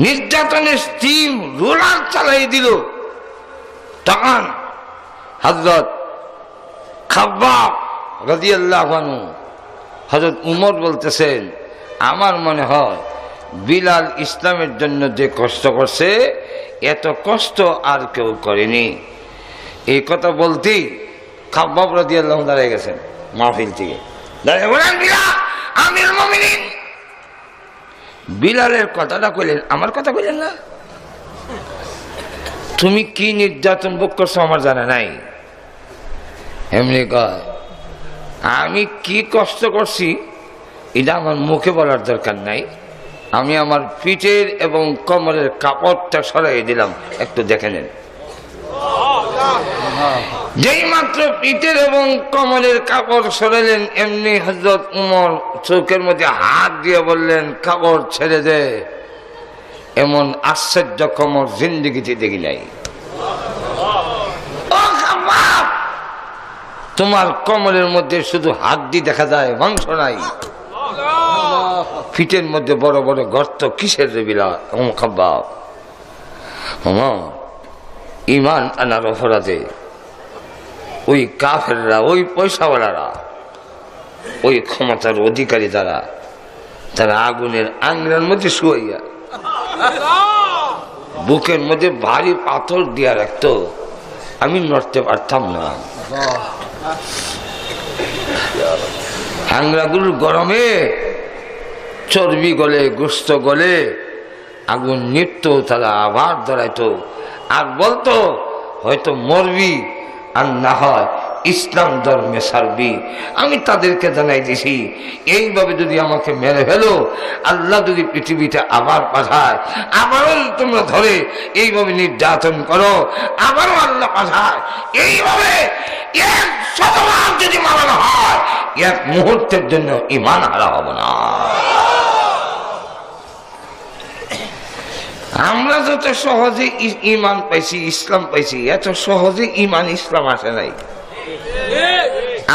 নির্যাতনের স্টিম রোলার চালাই দিল, তখন হযরত খাব্বাব রাদিয়াল্লাহু আনহু, হযরত উমর বলতেছেন, আমার মনে হয় বিলাল ইসলামের জন্য যে কষ্ট করছে এত কষ্ট আর কেউ করেনি। এই কথা বলতেই খাব্বাব রাদিয়াল্লাহু আনহু দাঁড়িয়ে গেছেন মাহফিল থেকে, দাঁড়িয়ে বলেন, বিলাল আমিরুল মুমিনিন। বিলালের কথাটা কইলেন, আমার কথা কইলেন না? তুমি কি নির্যাতন ভোগ করছো আমার জানা নাই। এমনি কয় আমি কি কষ্ট করছি এটা আমার মুখে বলার দরকার নাই, আমি আমার পিঠের এবং কোমরের কাপড়টা সরাই দিলাম, একটু দেখে নেন। যেই মাত্র পিঠের এবং কোমরের কাপড় সরাইলেন এমনি হযরত উমর চোখের মধ্যে হাত দিয়ে বললেন কাপড় ছেড়ে দে। এমন আশ্চর্য কোমর জিন্দেগিতে দেখি নাই। তোমার কোমরের মধ্যে শুধু হাড্ডি দেখা যায়, মাংস নাই। পিঠের মধ্যে বড় বড় গর্ত কিসের রেবিলা খাব্বাব? ইমান আনার অপরাধে ওই কাফেররা, ওই পয়সাওয়ালারা, ওই ক্ষমতার অধিকারী যারা, তারা আগুনের আংরার মধ্যে শুয়াইয়া বুকের মধ্যে ভারী পাথর দিয়া রাখতো, আমি নড়তে পারতাম না। আংরাগুলোর গরমে চর্বি গলে, গোস্ত গলে, আগুন নিপত, তারা আবার দাঁড়াইতো আর বলতো হয়তো মরবি আর না হয় ইসলাম ধর্মে সারবি। আমি তাদেরকে জানাই দিছি এইভাবে যদি আমাকে মেরে ফেলো, আল্লাহ যদি পৃথিবীতে আবার পাঠায়, আবারও তোমরা ধরে এইভাবে নির্যাতন করো, আবারও আল্লাহ পাঠায়, এইভাবে 100বার যদি মারানো হয়, এক মুহূর্তের জন্য ঈমান হারা হব না। আমরা যত সহজে ঈমান পাইছি, ইসলাম পাইছি, এত সহজে ঈমান ইসলাম আসে নাই।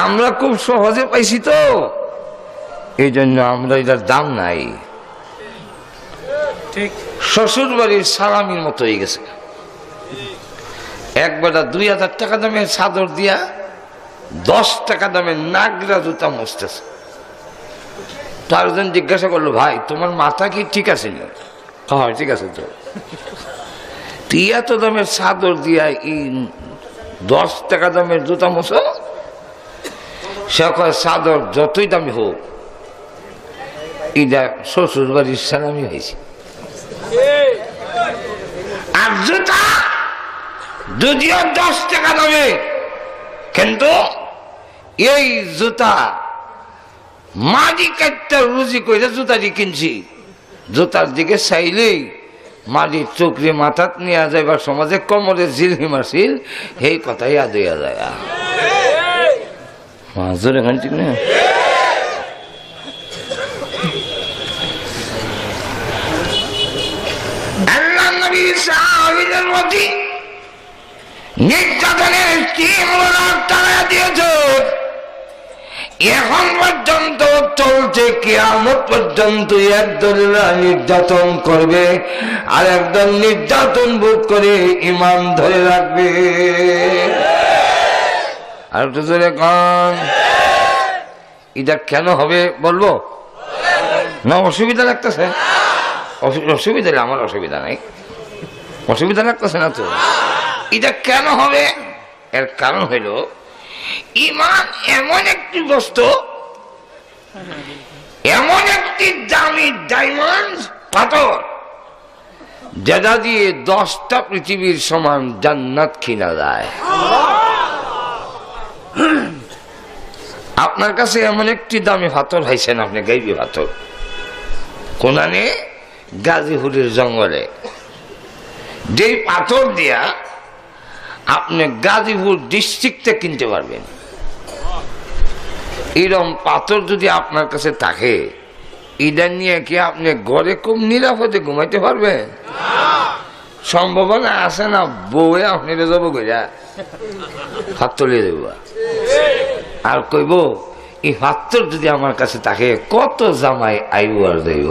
আমরা খুব সহজে পাইছি তো, এই জন্য আমরা এটার দাম নাই। শ্বশুর বাড়ির সালামির মতো হয়ে গেছে। একবেলা 2000 টাকা দামের চাদর দিয়া 10 টাকা দামের নাগরা জুতা মুছতেছে। তারজন জিজ্ঞাসা করলো, ভাই তোমার মাথা কি ঠিক আছে না? হ্যাঁ ঠিক আছে। তো তুই এত দামের চাদর দিয়া 10 টাকা দামের জুতা মোছো? সে কয় চাদর যতই দামি হোক, এটা শ্বশুর বাড়ির সালামি হয়েছে। আর জুতা যদিও 10 টাকা দামে, কিন্তু এই জুতা মাটি কাটতে রুজি করে জুতাটি কিনছি। জুতার দিকে চাইলেই মাটির চোখরে মাথাত নিয়ে যাইবার সমাজে কোমরে জিলহি মারছিল, এই কথাই আদ হইয়া যায়। মাজুর এখান ঠিক না? আল্লাহ নবী সাহাবীদের মধ্যে নির্যাতনের তারা দিয়েছে, এখন পর্যন্ত চলছে, কিয়ামত পর্যন্ত একদল নির্যাতন করবে আর একদল নির্যাতন ভোগ করে ঈমান ধরে রাখবে। আর একটু জোরে কান। এটা কেন হবে বলবো না? অসুবিধা লাগতেছে? অসুবিধা নেই, আমার অসুবিধা নাই, অসুবিধা লাগতেছে না তো? এটা কেন হবে? এর কারণ হইল ঈমান এমন একটি বস্তু, এমন একটি দামি ডায়মন্ড পাথর, যেটা দিয়ে 10টা পৃথিবীর সমান জান্নাত কিনা যায়। আপনার কাছে এমন একটি দামি পাথর হাইছেন আপনি, গাইবি পাথর, কোনানে গাজীপুরের জঙ্গলে, যে পাথর দিয়া আপনি গাজীপুর ডিস্ট্রিক্টে কিনতে পারবেন। এরকম পাথর যদি আপনার কাছে থাকে, এটা নিয়ে কি আপনি ঘরে খুব নিরাপদে ঘুমাইতে পারবেন? সম্ভাবনা আছে না? বউয়ে আপনি যাবো গইরা হাত তুলে দেব আর কইব এই পাথর যদি আমার কাছে থাকে, কত জামাই আইব আর দেব।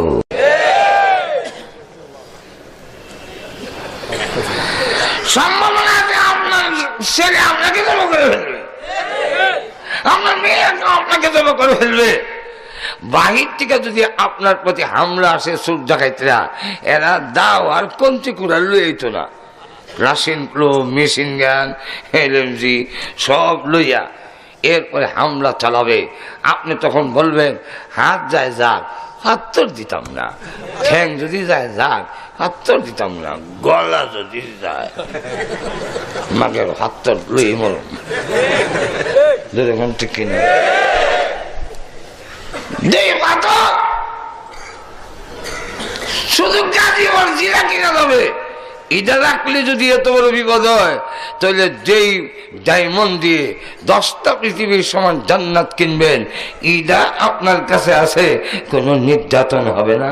সম্ভাবনা আছে আপনার ছেলে আপনাকে জমা করে ফেলবে, আপনার মেয়ে আপনাকে জমা করে ফেলবে। বাহির থেকে যদি আপনার প্রতি হামলা আসে চোর ডাকাইতরা, এরা দাও আর কমতি কুড়া লইতো না, রাশিয়ান ক্লো, মেশিন গান, এলএমজি সব লইয়া এরপরে হামলা চালাবে। আপনি তখন বলবেন হাত যায় যাক, হাত্তর দিতাম না, ঠ্যাং যদি যায় যাক, হাত্তর দিতাম না, গলা যদি যায় মাকে হাত্তর লই মরম ঠিক কিনা শুধু গাজী মর্জিরা কিনা যাবে। এটা রাখলে যদি এত বড় বিপদ হয়, তাহলে যেই ডায়মন্ড দিয়ে 10টা পৃথিবীর সমান জান্নাত কিনবেন, এটা আপনার কাছে আছে, কোনো নির্যাতন হবে না।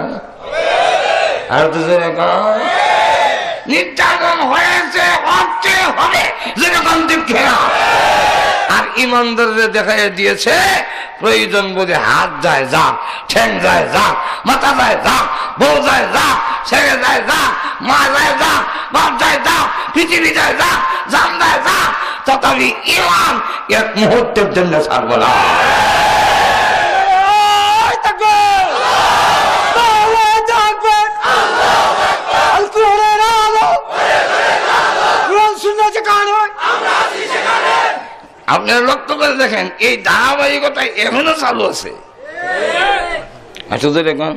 আর নির্যাতন হয়েছে, হচ্ছে, হবে, যেরকম দেখে না। আর ইমানদারদের দেখাই দিয়েছে প্রয়োজন বোধে হাত যায় যাক, ঠ্যাং যায় যাক, মাথা যায় যাক, বউ যায় যাক, ছেলে যায় যাক, মা যায় যাক, বাপ যায় যাক, পৃথিবী যায় যাক, জান যায় যাক, তথাপি ইমান এক মুহূর্তের জন্য ছাড়ব না। আপনারা লক্ষ্য করে দেখেন, এই ধারাবাহিকতা এখনো চালু আছে। এখন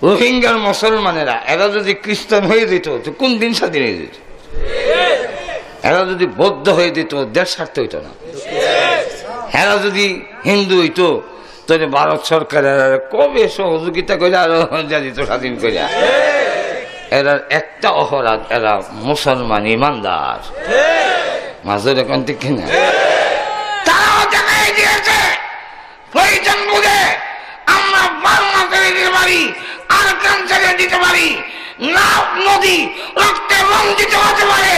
রোহিঙ্গার মুসলমানেরা এরা যদি খ্রিস্টান হয়ে দিত তো কোন দিন স্বাধীন হয়ে যেত? এরা যদি বৌদ্ধ হয়ে দিত দেশ ছাড়তে হইতো না। এরা যদি হিন্দু হইতো তাহলে ভারত সরকার কবে সহযোগিতা করে আরো দিত স্বাধীন করে। এরা একটা অপরাধ, এরা মুসলমান ইমানদার মাজুর এখন ঠিক কিনা। তারাও জানাই দিয়েছে প্রয়োজন বুঝে আমরা বাংলা ছেড়ে দিতে পারি, আর কান ছেড়ে দিতে পারি, নাপ নদী রক্তে রঞ্জিত হতে পারে,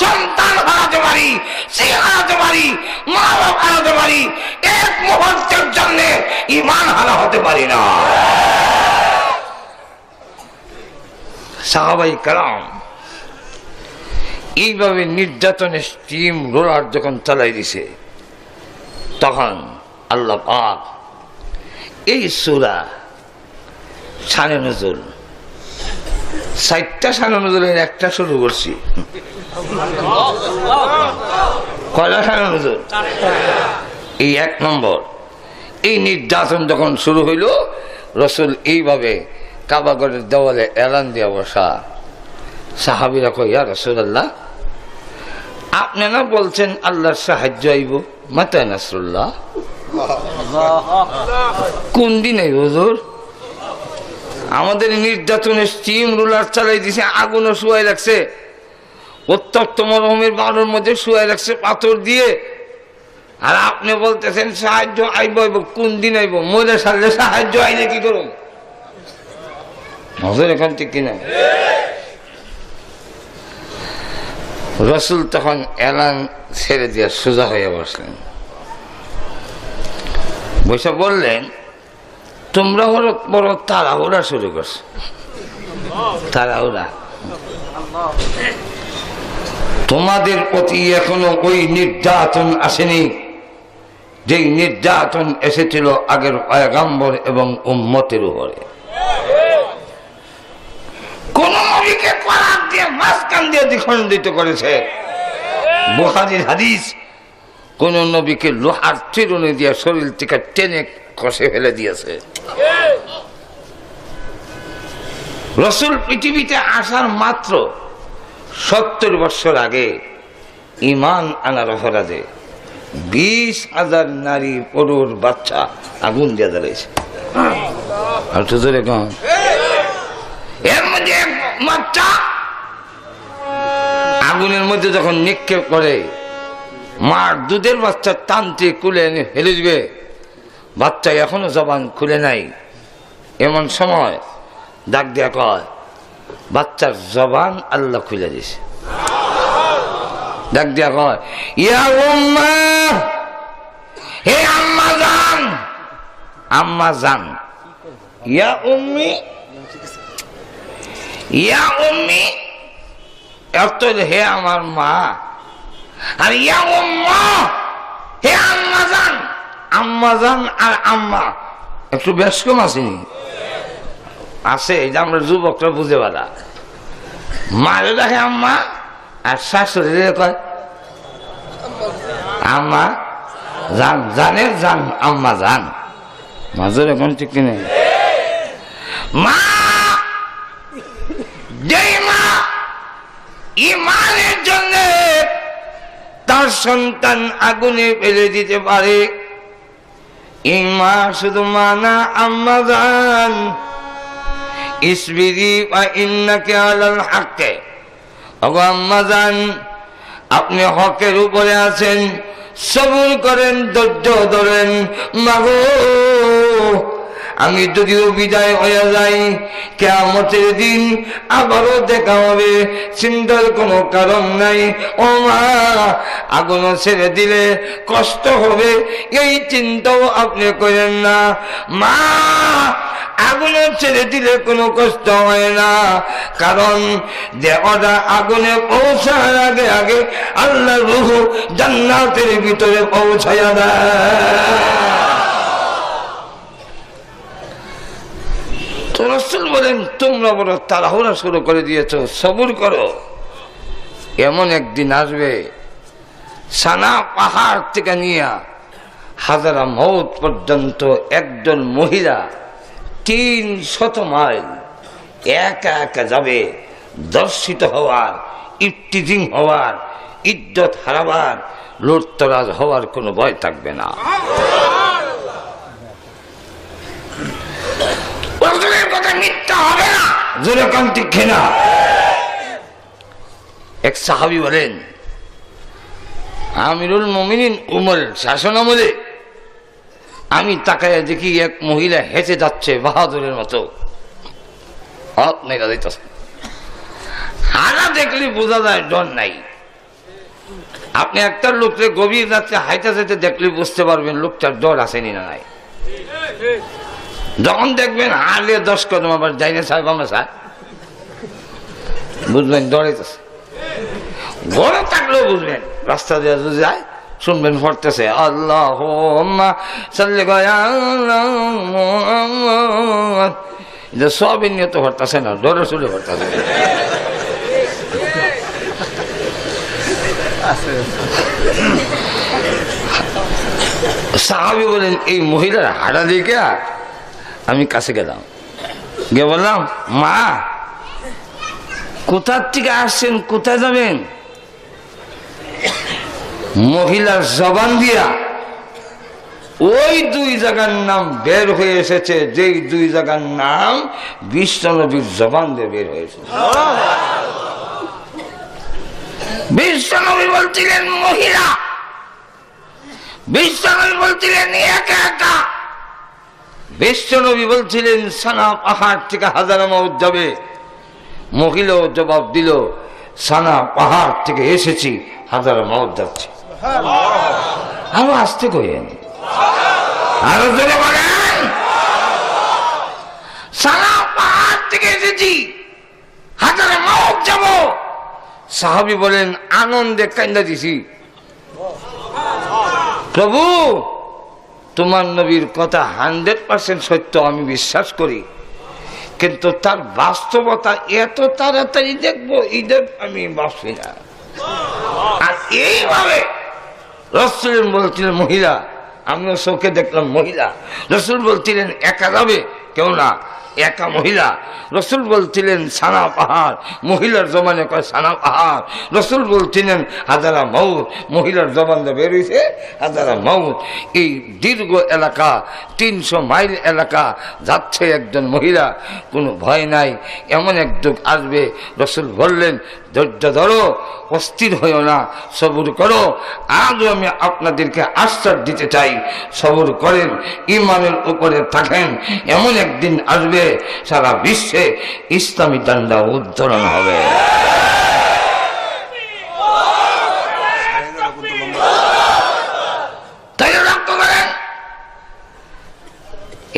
সন্তান হারাতে পারি, স্ত্রী হারাতে পারি, মা বাপ হারাতে পারি, এক মুহূর্তের জন্য ইমান হারা হতে পারি না। সাহাবাই কারাম এইভাবে নির্যাতনের স্টিম রোলার যখন চালাই দিছে, তখন আল্লাহ পাক এই সূরা শানে নজুল, 4টা শানে নজুলের একটা শুরু করছি। কয়টা শানে নজুল? এই 1 নম্বর। এই নির্যাতন যখন শুরু হইল, রসুল এইভাবে কাবাগরের দেওয়ালে এলান দিয়ে বসা। সাহাবীরা কয়, ইয়া রাসূলুল্লাহ, আপনি না বলছেন আল্লাহর সাহায্য আইব, মাতা নাসরুল্লাহ, কোন দিন আইব হুজুর? আমাদের নির্যাতনের স্টিম রুলার চালাই দিছে, আগুনও শুয়াই লাগছে, উত্তপ্ত মরুভূমির বালুর মধ্যে শুয়াই লাগছে পাথর দিয়ে, আর আপনি বলতেছেন সাহায্য আইব আইব, কোন দিন আইব? মরে সারলে সাহায্য আইলে কি করুন? হুজুর এখন ঠিক কিনা? রসুল তখন এলান ছেড়ে দিয়ে সোজা হয়ে বসলেন, বসে বললেন, তোমরা বড় তাড়াহুড়া শুরু করছো, তাড়াহুড়া। তোমাদের প্রতি এখনো ওই নির্যাতন আসেনি যেই নির্যাতন এসেছিল আগের পয়গম্বর এবং উম্মতের উপরে। কোন নবীকে করার দিয়ে মাঝখান দিয়ে দ্বিখণ্ডিত করেছে। বুখারীর হাদিস, কোন নবীকে লোহার চিরুনি দিয়ে শরীর থেকে টেনে কষে ফেলে দিয়েছে। রসুল পৃথিবীতে আসার মাত্র 70 বছর আগে ইমান আনার অপরাধে 20,000 নারী পুরুষ বাচ্চা আগুন দিয়ে জ্বালিয়েছে। আর তো জোরে কম, এর মধ্যে এক বাচ্চা আগুনের মধ্যে যখন নিক্ষেপ করে, মার দুধের বাচ্চা টানতে কুলে এনে ফেলে দিবে, বাচ্চা এখনো জবান খুলে নাই, এমন সময় ডাক দিয়া কয়, বাচ্চার জবান আল্লাহ খুলে দিছে। ডাক দিয়া কয়, ইয়া উম্মা, হে আম্মা জান, আম্মা জান, ইয়া উম্মি, ইয়া উম্মি অর্থ হে আমার মা, আর ইয়া উম্মা হে আম্মা জান। আম্মা জান আর আম্মা একটু বেশ কম আসেনি, আছে, এই যে আমরা যুবকরা বুঝে পারা। মারে দেখে আম্মা, আর শাশুড়ি কয় আম্মা জান, জানের জান আম্মা জান, মাজুর এখন ঠিক কিনে মা যেই মা ইমানের জন্য তার সন্তান আগুনে ফেলে দিতে পারে, এই মা শুধু মা না, আম্মা জান ইসবিরি ওয়া ইন্নাকা আলাল হাক্কে। ওগো আম্মা জান, আপনি হকের উপরে আছেন, সবুর করেন, ধৈর্য ধরেন। মাগো আমি যদিও বিদায় হয়ে যাই, কিয়ামতের দিন আবারও দেখা হবে, চিন্তার কোনো কারণ নাই। ও মা, আগুন ছেড়ে দিলে কষ্ট হবে, এই চিন্তাও আপনি করেন না। মা, আগুনে ছেড়ে দিলে কোনো কষ্ট হয় না, কারণ দেহটা আগুনে পৌঁছার আগে আগে আল্লাহর রূহ জান্নাতের ভিতরে পৌঁছায়া দেয়। তো রাসূল বলেন, তোমরা বড় তাড়াহুড়া শুরু করে দিয়েছো, সবুর করো। এমন একদিন আসবে, সানা পাহাড় থেকে নিয়ে হাজারা মৌত পর্যন্ত একজন মহিলা 300 মাইল একা একা যাবে। দর্শিত হওয়ার, ইফতিজিং হওয়ার, ইজ্জত হারাবার, লুটতরাজ হওয়ার কোনো ভয় থাকবে না। কথা মিথ্যা হবে না, জোরে কান্তি খেনা। এক সাহাবী বলেন, আমিরুল মুমিনিন উমর শাসন আমলে আমি তাকায় দেখি এক মহিলা হেঁটে যাচ্ছে বাহাদুরের মতো, হাত নেড়া দিতেছে। হারা দেখলে বোঝা যায় ডর নাই। আপনি একটা লোককে গভীর রাত্রে হাইতে যেতে দেখলে বুঝতে পারবেন লোকটার ডর আসেনি না নাই। যখন দেখবেন হারলে 10 কদম আবার যাই না সাহেব আমরা সাহেব, বুঝবেন ডরাইতেছে। ঘরে থাকলেও বুঝবেন, রাস্তা দিয়ে যদি যায় শুনবেন পড়তেছে আল্লাহুম্মা সাল্লি আলা মুহাম্মাদ। এটা সবই নিয়ে তো পড়তেছে না, ডরে শুনে পড়তেছে। সাহাবী বলেন, এই মহিলার হাড়া দিকে আমি কাছে গেলাম, গিয়ে বললাম, মা কোথার থেকে আসছেন, কোথায় যাবেন? মহিলার জবান দিয়া ওই 2 জায়গার নাম বের হয়ে এসেছে, যেই 2 জায়গার নাম বিশ্বনবীর জবান দিয়ে বের হয়েছে। বিশ্বনবী বলছিলেন মহিলা, বিশ্বনবী বলছিলেন একা একা, বিশ্বনবী বলছিলেন সানা পাহাড় থেকে হাজারা মৌত যাবে। মহিলাও জবাব দিল, সানা পাহাড় থেকে এসেছি, হাজারা মৌত যাচ্ছে। আরো আসতে কইেন, আরো জোরে বলেন, সানা পাহাড় থেকে এসেছি, হাজারা মৌত যাব। সাহাবী বলেন, আনন্দে কান্দা দিছি। প্রভু, তোমার নবীর কথা 100% সত্য, আমি বিশ্বাস করি, কিন্তু তার বাস্তবতা এত তাড়াতাড়ি দেখবো ঈদের আমি ভাবছি না। আর এইভাবে রাসূল বলছিলেন মহিলা, আমিও চোখে দেখলাম মহিলা। রাসূল বলছিলেন একা যাবে, কেউ না, একা মহিলা। রাসূল বলছিলেন সানা পাহাড়, মহিলার জবানে কয় সানা পাহাড়। রাসূল বলছিলেন হাজারা মৌত, মহিলার জবানে বের হয়েছে হাজারা মৌত। এই দীর্ঘ এলাকা, 300 মাইল এলাকা যাচ্ছে একজন মহিলা, কোনো ভয় নাই। এমন এক যুগ আসবে, রাসূল বললেন, ধৈর্য ধরো, অস্থির হইও না, সবুর করো। আজও আমি আপনাদেরকে আশ্বাস দিতে চাই, সবুর করেন, ঈমানের উপরে থাকেন। এমন একদিন আসবে সারা বিশ্বে ইসলামী ডান্ডা উত্তোলন হবে। তাই লক্ষ্য করেন,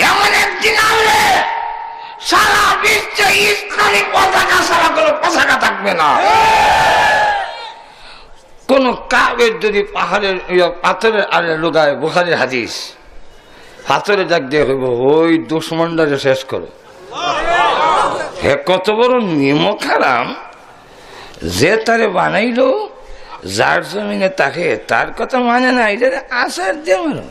এমন একদিন আসবে সারা বিশ্বে ইসলামী পতাকা ছাড়া কোনো পতাকা থাকবে না। কোন কাবের যদি পাহাড়ের পাথরের আরে লুগায়, বুখারীর হাদিস, পাথরে ডাক দিয়ে হইব, ওই দুশ্মনটারে শেষ করো। হে কত বড় নিমক হারাম, যে তারে বানাইলো, যার জমিনে তাকে, তার কথা মানে না, এটা আসার দিয়ে মারো।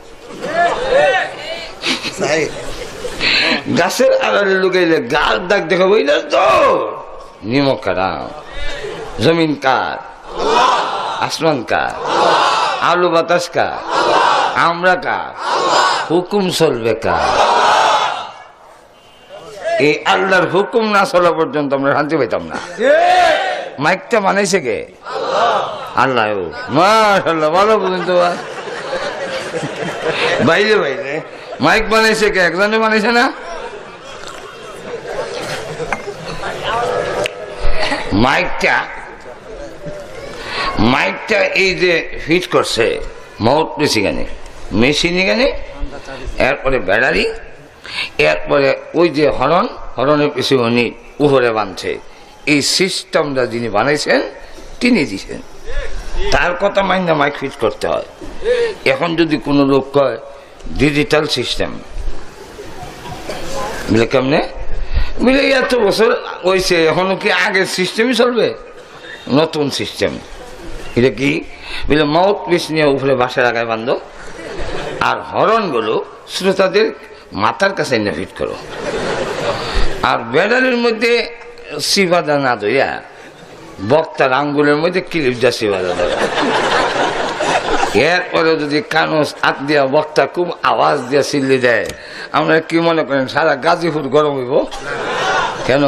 গাছের আড়ালে লুকাইলে গাছ ডাক দেখা বইলে তো নিমক কারাম জমিন কার আসমান কার আলু বাতাস কার আমরা কার হুকুম চলবে কার এই আল্লাহর হুকুম না চলা পর্যন্ত আমরা শান্তি পাইতাম না মাইকটা বানাইছে কে আল্লাহ মাশাআল্লাহ ভালো বলুন তো বাইরে বাইরে মাইক বানাইছে কে একজনে বানাইছে না মাইকটা এই যে ফিট করছে মাউথ মেশিন এখানে এরপরে ব্যাটারি এরপরে ওই যে হরনের পিছু উনি উপরে বাঁধছে এই সিস্টেমটা যিনি বানাইছেন তিনি দিছেন তার কথা মাইনা মাইক ফিট করতে হয় এখন যদি কোনো লোক কয় ডিজিটাল সিস্টেম বলে কেমনে বলে এত বছর হয়েছে এখনো কি আগের সিস্টেমই চলবে নতুন সিস্টেম এটা কি বলে মাউথ পিস নিয়ে উপরে বাসা লাগায় বান্ধ আর হরনগুলো শ্রোতাদের মাথার কাছে এনে ফিট করো আর ব্যাটারির মধ্যে সিবাদা না দইয়া বক্তার আঙ্গুলের মধ্যে ক্লিপ যা সিবাদা দেয় এরপরে যদি কানস হাত দিয়া বক্তা খুব আওয়াজ দিয়া চিল্লি দেয় আমরা কি মনে করেন সারা গাজীপুর গরম হইব কেন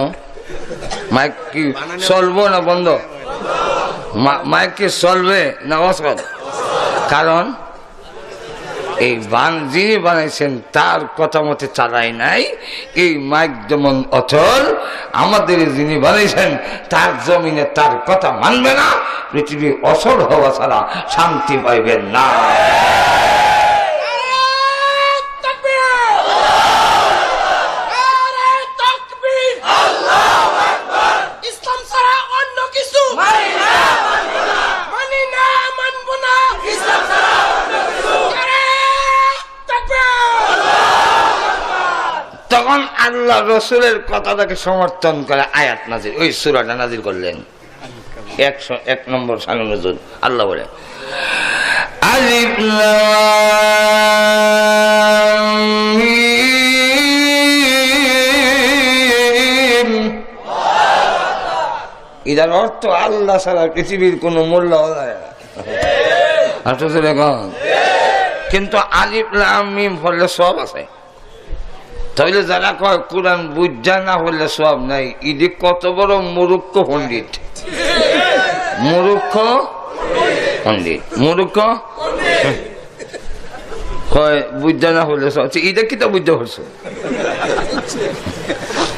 মাইক কি চলবো না বন্ধ মাইক কি চলবে না অচল কারণ এই যিনি বানাইছেন তার কথা মতে চালাই নাই এই মাইক যেমন অচল আমাদের যিনি বানাইছেন তার জমিনে তার কথা মানবে না পৃথিবী অচল হওয়া ছাড়া শান্তি পাইবেন না তখন আল্লাহ রসুলের কথাটাকে সমর্থন করে আয়াত নাজির ওই সূরাটা নাজির করলেন 101 নম্বর শানে নজুল আল্লাহ বলে আলিফ লাম মিম এর অর্থ আল্লাহ ছাড়া পৃথিবীর কোনো মূল্য হয় না কিন্তু আলিফ লাম মিম পড়লে সব আছে তাহলে যারা কয় কোরআন বুঝা না হলে সব নাই ইদি কত বড় মূর্খ পণ্ডিত কয় বুঝা না হলে সব এটা কি তা বুঝতে পারছো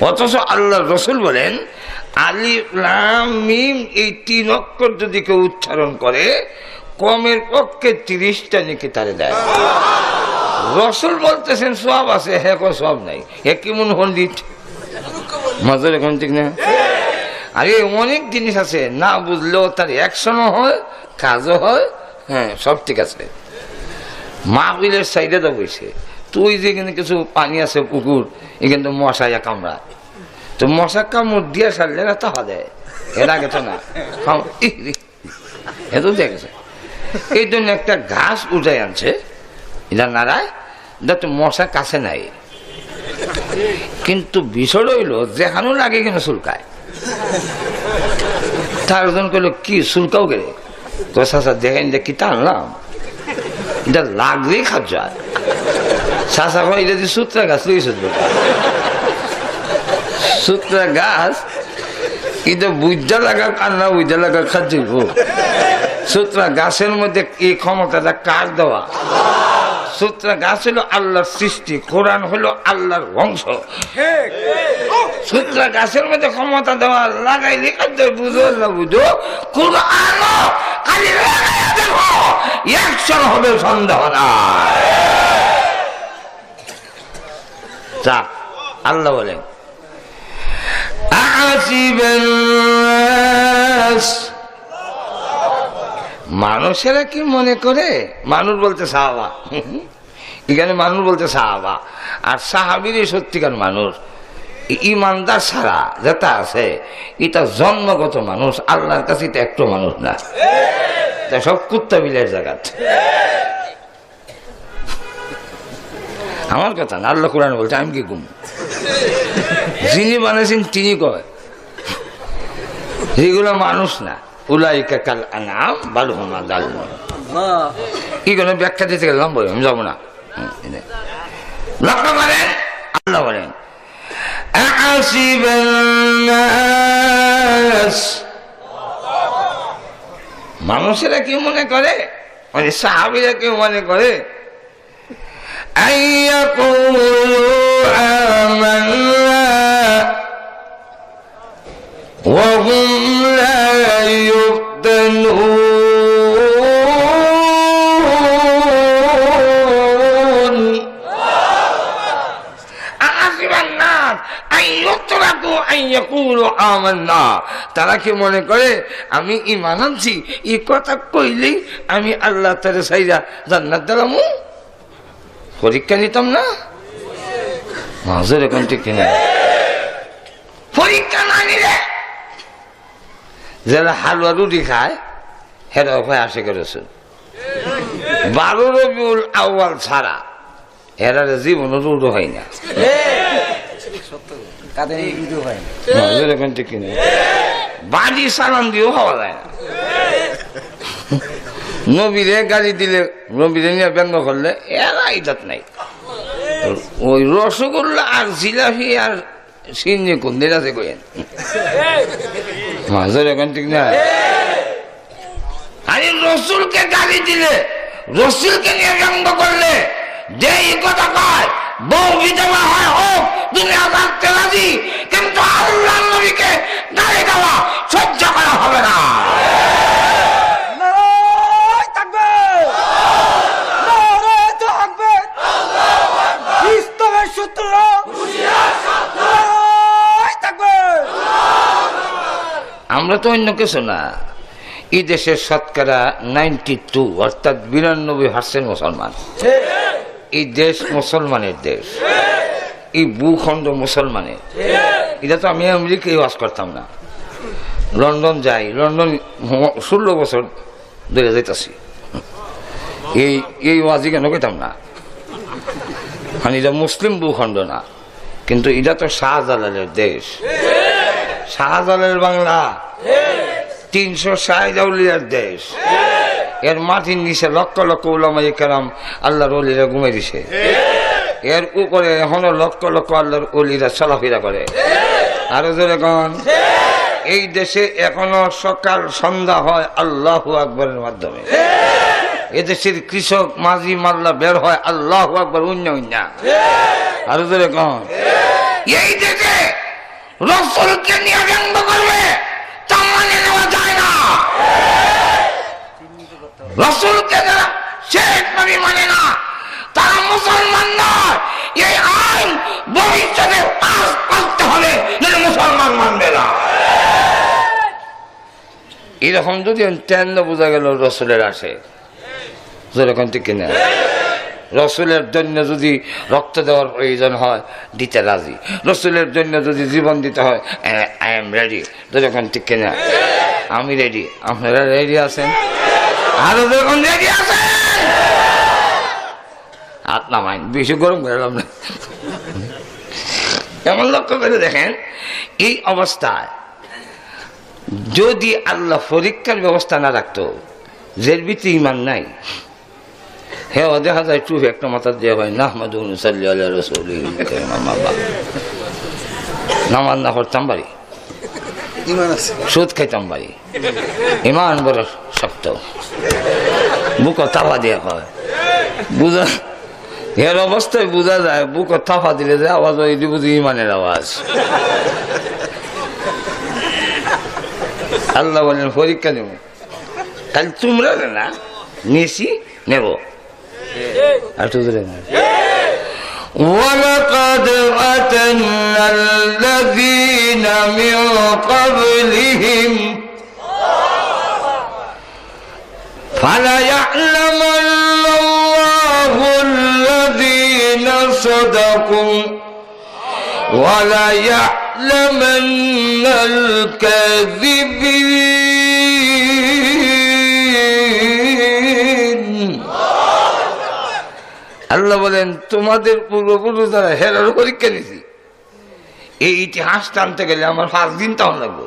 অথচ আল্লাহ রসুল বলেন আলিফ লাম মিম এই 3 অক্ষর যদি কেউ উচ্চারণ করে কমের পক্ষে 30টা নেকি তারে দেয় রসুল বলতেছেন সব আছে হ্যাঁ সব নাই একই মন পণ্ডিত মজার এখন ঠিক না আরে অনেক জিনিস আছে না বুঝলেও তার অ্যাকশনও হয় কাজও হয় হ্যাঁ সব ঠিক আছে মাহফিলের সাইডে তো বইছে তুই যে এখানে কিছু পানি আছে পুকুর এখানে তো মশা কামড়া তো মশা কামড় দিয়ে সারলে না তাহা দেয় এর আগে তো না এত দেখেছে এই জন্য একটা ঘাস উঠাই আনছে এটা নাড়ায় তো মশা কাছে নাই কিন্তু বিষয় রইল যেখানে লাগে কেন চুলকায় তার জন কইল কি চুলকাও গেলে তো চাষা দেখেন যে কি টানলাম এটা লাগলেই খাদ্য চাষা কয় এটা যে সুতরা গাছ লইছে সুতরা গাছ এটা বুঝা লাগা আর না বুঝা লাগা খাদ্য সুতরা গাছের মধ্যে এই ক্ষমতাটা কার দেওয়া সুতরা গাছ হলো আল্লাহর সৃষ্টি কোরআন হলো আল্লাহর বংশ সুতরা গাছের মধ্যে ক্ষমতা দেওয়া লাগাইলে বুঝো না বুঝো কোরআন একশন হবে সন্দেহ না আল্লাহ বলেন মানুষেরা কি মনে করে মানুষ বলতে সাহাবা এখানে মানুষ বলতে সাহাবা আর সাহাবিরই সত্যিকার মানুষ ইমানদার ছাড়া যেটা আছে এটা জন্মগত মানুষ আল্লাহর কাছে এটা একটু মানুষ না সব কুত্তা বিলের জায়গা আমার কথা না, আল্লাহ কোরআন বলছে, আমি কি ঘুম? যিনি বানাইছেন তিনি কয়, এগুলো মানুষ না। উলাইকা কাল আনআম বাল হুম আদাল। কি কোনো ব্যাখ্যা দিতে গেলাম, বলি আমি যাবো না। লক্ষ্য করেন, আল্লাহ বলেন মানুষেরা কি মনে করে, মানে সাহাবীরা কি মনে করে, وهم لا يفتنون أحسب الناس أن يتركوا أن يقولوا آمنا। তারা কি মনে করে আমি ঈমান আনছি, এই কথা কইলেই আমি আল্লাহ তাআলা সাইরা জান্নাত দিলামু? পরীক্ষা নিতাম না? মাজুর এখন ঠিক কিনা? পরীক্ষা না নিলে যারা হালুয়া রুটি খায় হেরা ভাই আসে করেছে 12 রবিউল আউয়াল ছাড়া এরা জীবন রুডো হয় না। বাড়ি সালাম দিয়েও হওয়া যায় না। নবীরে গালি দিলে, নবীরে নিয়ে ব্যঙ্গ করলে এরা ইজ্জত নাই। ওই রসগোল্লা আর জিলাপি আর সিন্নি কোন দিন আছে কইেন মাঝের এখন ঠিক না। আরে রসুলকে গালি দিলে, রসুলকে নিয়ে ব্যঙ্গ করলে যে কথা কয় বউ বিধবা হয় হোক দুনিয়া থাকতে রাজি, কিন্তু আল্লাহ নবীকে গালি দেওয়া সহ্য করা হবে না। আমরা তো অন্য কিছু না, এই দেশের শতকরা 92 অর্থাৎ 92% মুসলমান। এই দেশ মুসলমানের দেশ, এই ভূখণ্ড মুসলমানের। এটা তো আমি আমেরিকায় বাস করতাম না, লন্ডন যাই, লন্ডন 16 বছর ধরে যাইতেছি। এই ওয়াজি কেন কইতাম না, মানে এটা মুসলিম ভূখণ্ড না, কিন্তু এটা তো শাহজালালের দেশ, শাহজালালের বাংলা, 360 আউলিয়ার দেশ। এর মাটির নিচে লক্ষ লক্ষ উলামায়ে কেরাম আল্লাহর ওলিরা ঘুমাই দিছে, এর উপরে এখনো লক্ষ লক্ষ আল্লাহর ওলিরা চলাফেরা করে। আরো জোরে কোন, এই দেশে এখনো সকাল সন্ধ্যা হয় আল্লাহু আকবরের মাধ্যমে। এদেশের কৃষক মাঝি মাল্লা বের হয় আল্লাহু আকবর উন্না। আরো জোরে কোন, এই দেশে রাসূলকে নিয়ে ব্যঙ্গ করবে তা মানে নেওয়া যায় না। রাসূলকে যারা শেখ নবী মানে না তারা মুসলমান নয়। এই আইন ভবিষ্যতে পাস করতে হবে, যেন মুসলমান মানবে না। এরকম যদি তেন্ন বোঝা গেল রসুলের আসে, যেরকম ঠিক কিনা, রসুলের জন্য যদি রক্ত দেওয়ার প্রয়োজন হয় দিতে রাজি, রসুলের জন্য যদি জীবন দিতে হয় আই এম রেডি, যেরকম ঠিক কিনা, আমি রেডি। আপনারা রেডি আছেন? আরো যখন রেডি আছেন হাত নামাইন, বেশি গরম করলাম না। এমন লক্ষ্য করে দেখেন, এই অবস্থায় যদি আল্লাহ পরীক্ষার ব্যবস্থা না রাখতো, যে ভিতরে ইমান নাই, হ্যাঁ দেখা যায় টুপি একটা মাথার দেওয়া হয় নাহমাদুহু সাল্লি আলা রাসূলিল কারীম, নামাজ না পড়তাম বাড়ি, সুদ খাইতাম বাড়ি, ইমান বড় শক্ত, বুক তাফা দিয়ে হয় বুঝা। এর অবস্থায় বোঝা যায় বুক তাফা দিলে যে আওয়াজ হয় এটি বুঝি ইমানের আওয়াজ। আল্লাহ বলেন পরীক্ষা নেব, তাহলে তোমরা না নিয়েছি নেব। আর وَلَقَدْ فَتَنَّا الَّذِينَ مِن قَبْلِهِمْ فَلَيَعْلَمَنَّ اللَّهُ الَّذِينَ صَدَقُوا وَلَيَعْلَمَنَّ الْكَاذِبِينَ। আল্লাহ বলেন তোমাদের পূর্বপুরুষ দ্বারা হেরার পরীক্ষা নিছি, এই ইতিহাস টানতে গেলে আমার 5 দিন তখন লাগবো।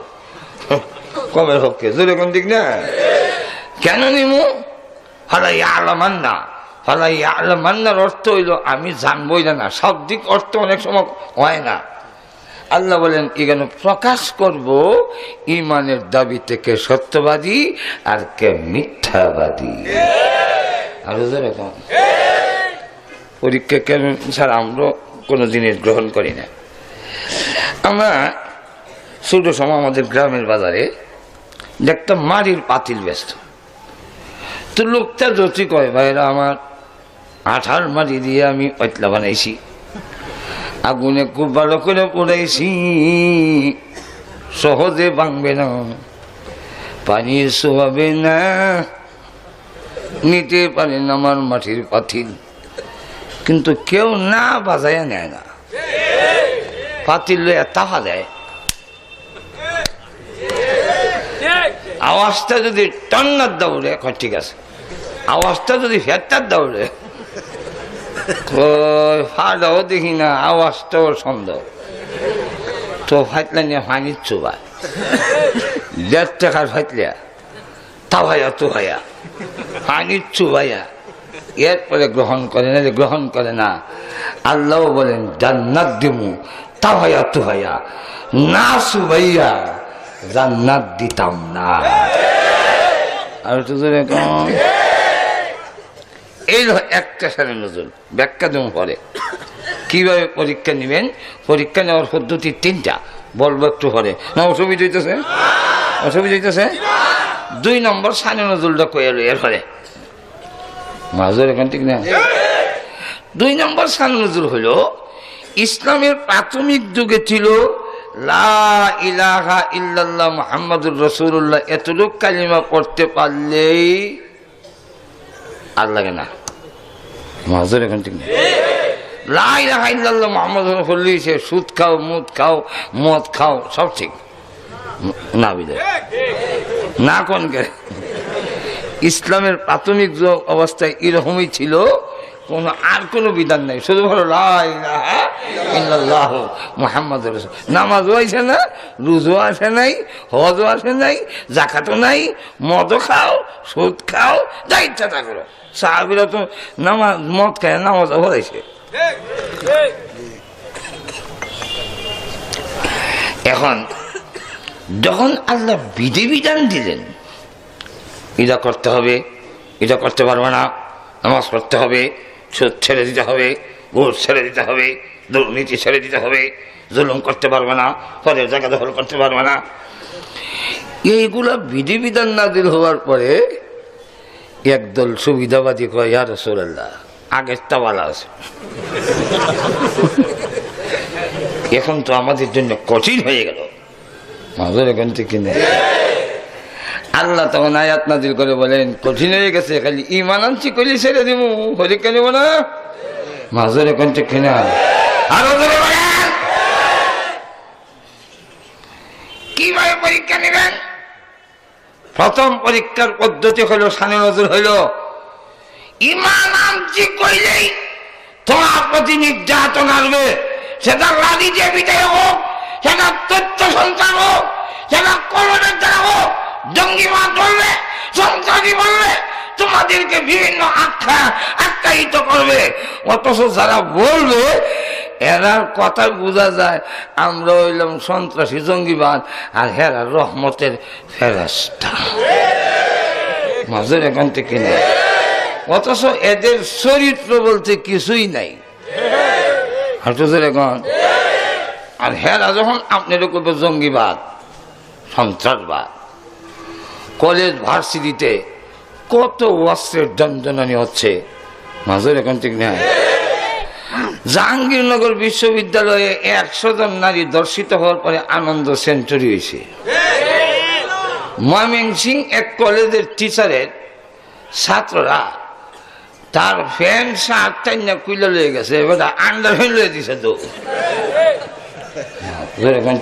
কবে হকে জোরে কোন দিক না কেন নিমু? ফালাই আলামান্না, ফালাই আলামান্নার অর্থ হইল আমি জানবই না। শাব্দিক অর্থ অনেক সময় হয় না। আল্লাহ বলেন এখানে প্রকাশ করব ইমানের দাবি থেকে সত্যবাদী আর কে মিথ্যাবাদী। আর পরীক্ষা কেন স্যার আমরা কোনো জিনিস গ্রহণ করি না। আমরা ছোট সময় আমাদের গ্রামের বাজারে দেখতাম মাটির পাতিল ব্যস্ত, তো লোকটা যদি কয় ভাইরা আমার আঠার মাটি দিয়ে আমি পতলা বানাইছি, আগুনে খুব ভালো করে পড়াইছি, সহজে ভাঙবে না, পানি শোয়াবে না, নিতে পারেন আমার মাটির পাতিল। কিন্তু কেউ না বাজাইয়া নেয় না, পাতিল লইয়া তাহা দেয়। আওয়াজটা যদি টন্নার দৌড়ে ঠিক আছে, আওয়াজটা যদি ফেরটার দৌড়ে ফাটাও দেখি না, আওয়াজটাও সুন্দর। তো ফাইটলা নিয়ে পানির চুবা 1.5 টাকার ফাইটলিয়া তা ভাইয়া তো ভাইয়া পানির চুবাইয়া এরপরে গ্রহণ করে না, গ্রহণ করে না। আল্লাহ বলেন জান্নাত দিমু তা ভাইয়া তো ভাইয়া না চুবাইয়া জান্নাত দিতাম না। আর তো এই একটা সারে নজর ব্যাখ্যা দেবো পরে কিভাবে পরীক্ষা নেবেন। পরীক্ষা নেওয়ার পদ্ধতি 3টা বলবো একটু পরে। না অসুবিধা হইতেছে? অসুবিধা হইতেছে? 2 নম্বর সানে নজরুলটা কয়ে এলো এর পরে মাজর এখান ঠিক না। 2 নম্বর সানে নজরুল হলো ইসলামের প্রাথমিক যুগে ছিল লা ইলাহা ইল্লাল্লাহ মুহাম্মাদুর রাসূলুল্লাহ, এতটুক কালিমা পড়তে পারলেই আর লাগে না। মাজর এখন ঠিক না। লা ইলাহা ইল্লাল্লাহ মুহাম্মাদুর রাসূলুল্লাহ বললেই সে সুদ খাও, মুদ খাও, মদ খাও, সব ঠিক না বিদে না কোন কে। ইসলামের প্রাথমিক অবস্থায় এরকমই ছিল, আর কোনো বিধান নাই, শুধু হলো লা ইলাহা ইল্লাল্লাহ মুহাম্মাদুর রাসূল। নামাজও আছে না, রোজাও আছে নাই, হজও আছে নাই, যাকাতও নাই, মদও খাও, সুদ খাও, যা ইচ্ছা তা করো। সাহাবীরা তো নামাজ মদ খায়, নামাজও হয়েছে। এখন যখন আল্লাহ বিধিবিধান দিলেন এটা করতে হবে, এটা করতে পারবে না, নামাজ পড়তে হবে, সুদ ছেড়ে দিতে হবে, ঘুষ ছেড়ে দিতে হবে, দুর্নীতি ছেড়ে দিতে হবে, জুলুম করতে পারবে না, পরের জায়গা দখল করতে পারবে না, এইগুলা বিধিবিধান নাযিল হওয়ার পরে একদল সুবিধাবাদী কয় ইয়া রাসূলুল্লাহ আগেরটা ভালো আছে, এখন তো আমাদের জন্য কঠিন হয়ে গেল। মাজর এখান থেকে নেই। আল্লাহ তখন আয়াত নাযিল করে বলেন কঠিন হয়ে গেছে, খালি ঈমান আনছি কইলে ছেড়ে দিব, পরীক্ষা নেব না। মাজর এখান থেকে না। আরো ধরে বলেন কিভাবে পরীক্ষা নেবেন? প্রথম পরীক্ষার পদ্ধতি হলো সানে নজর হইল ঈমান আনছি কইলেই তোমার প্রতি নির্যাতন আসবে, সেটা লাঠি দিয়ে বিদায় হোক, সেটা তথ্য সন্তান হোক, সেটা কলমের দ্বারা হোক, জঙ্গিবাদ বলবে, সন্ত্রাসী বলবে, তোমাদেরকে বিভিন্ন আখ্যায়িত করবে। অথচ যারা বলবে এরার কথা বোঝা যায় আমরা হইলাম সন্ত্রাসী জঙ্গিবাদ আর হেরা রহমতের ফেরেশতা। মাজের এখান থেকে নেই। অথচ এদের চরিত্র বলতে কিছুই নাই। এখন আর হেরা যখন আপনারা করবে জঙ্গিবাদ, সন্ত্রাসবাদ, কলেজ ভার্সিটিতে কত অস্ত্রের যন্ত্রণানি হচ্ছে। মাজের এখন ঠিক নেই। জাহাঙ্গীরনগর বিশ্ববিদ্যালয়ে 100 জন নারী ধর্ষিত হওয়ার পরে আনন্দ সেঞ্চুরি হয়েছে। ময়মনসিংহ এক কলেজের টিচারের ছাত্ররা তার ফ্যান শার্ট টাইনা কুইলা লয়ে গেছে, এবার আন্ডার হয়ে লয়ে দিছে। তো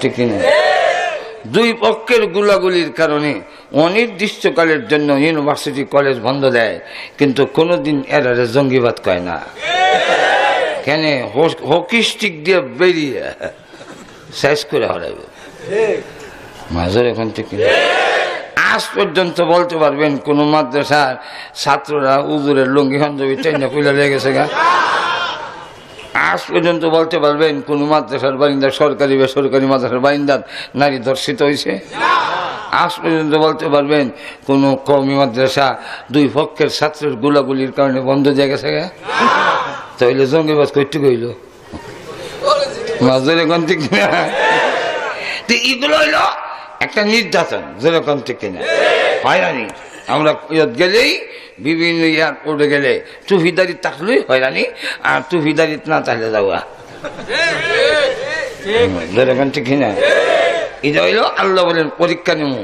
ঠিক কিনা। 2 পক্ষের গুলাগুলির কারণে অনির্দিষ্টকালের জন্য ইউনিভার্সিটি কলেজ বন্ধ দেয়, কিন্তু কোনোদিন এরা জঙ্গিবাদ কয় না। কেন হকি স্টিক দিয়ে বেরিয়ে শেষ করে হারাইবে মাঝের এখন থেকে আজ পর্যন্ত বলতে পারবেন কোন মাদ্রাসার ছাত্ররা উজুরের লুঙ্গি পাঞ্জাবি টেনে খুলে লেগেছে গা? আজ পর্যন্ত বলতে পারবেন কোন মাদ্রাসার বারিন্দা সরকারি বেসরকারি মাদ্রাসার বারিন্দা নারী ধর্ষিত হয়েছে? আজ পর্যন্ত বলতে পারবেন কোন কওমি মাদ্রাসা দুই পক্ষের ছাত্রের গোলাগুলির কারণে বন্ধ হয়ে গেছে গা? তাইলে জঙ্গিবাজ করতে কইল মাঝের এখন থেকে না? তো এগুলো হইল একটা নির্যাতন যেরকম থেকে না হয়রানি। আমরা গেলেই বিভিন্ন এয়ারপোর্টে গেলে টুফিদারি থাকলেই হয়রানি, আর টুফিদারি না থাকলে যাওয়া যেরকম ঠিক না। এটা হইল আল্লাহ বলেন পরীক্ষা নেব,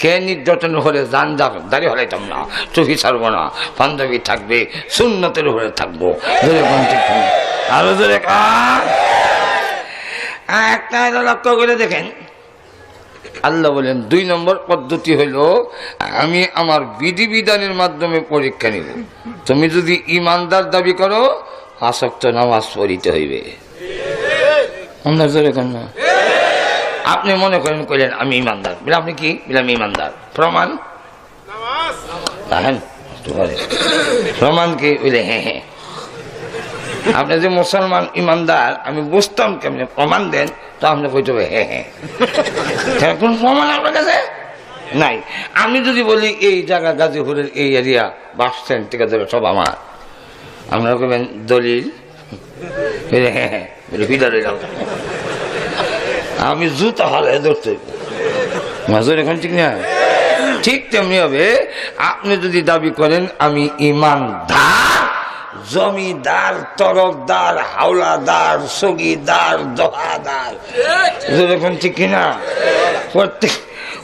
কে নির্যাতন হলে জান দাঁড়িয়ে হলাইতাম না, টুফি ছাড়বো না, পাঞ্জাবি থাকবে, সুন্নতের উপরে থাকবো যেরকম ঠিক না। আরো জোরে একটা লক্ষ্য করে দেখেন, আল্লাহ বলেন 2 নম্বর পদ্ধতি হইল আমি আমার বিধিবিধানের মাধ্যমে পরীক্ষা নিব। তুমি যদি ইমানদার দাবি করো 5 ওয়াক্ত নামাজ পড়িতে হইবে। না আপনি মনে করেন কইলেন আমি ইমানদার, বলে আপনি কি বললাম ইমানদার, প্রমাণ প্রমাণ কি বলে? হ্যাঁ হ্যাঁ আপনি যে মুসলমান ইমানদার আমি বুঝতাম কেমনি, প্রমাণ দেন। তো আপনি কইতে হবে হ্যাঁ হ্যাঁ, কোন প্রমাণ আপনার কাছে নাই। আমি যদি বলি এই জায়গা গাজীপুরের এই এরিয়া বাস স্ট্যান্ড থেকে ধরে সব আমার, আপনারা কইবেন দলিল? হ্যাঁ হ্যাঁ ভিতরে যাও, আমি জুতা হালে ধরতে মাজুর এখন ঠিক না? ঠিক তেমনি হবে আপনি যদি দাবি করেন আমি ইমানদার, জমিদার, তরফদার, হাওলাদার, সগিদার, দোহাদার, এরকম ঠিক কিনা?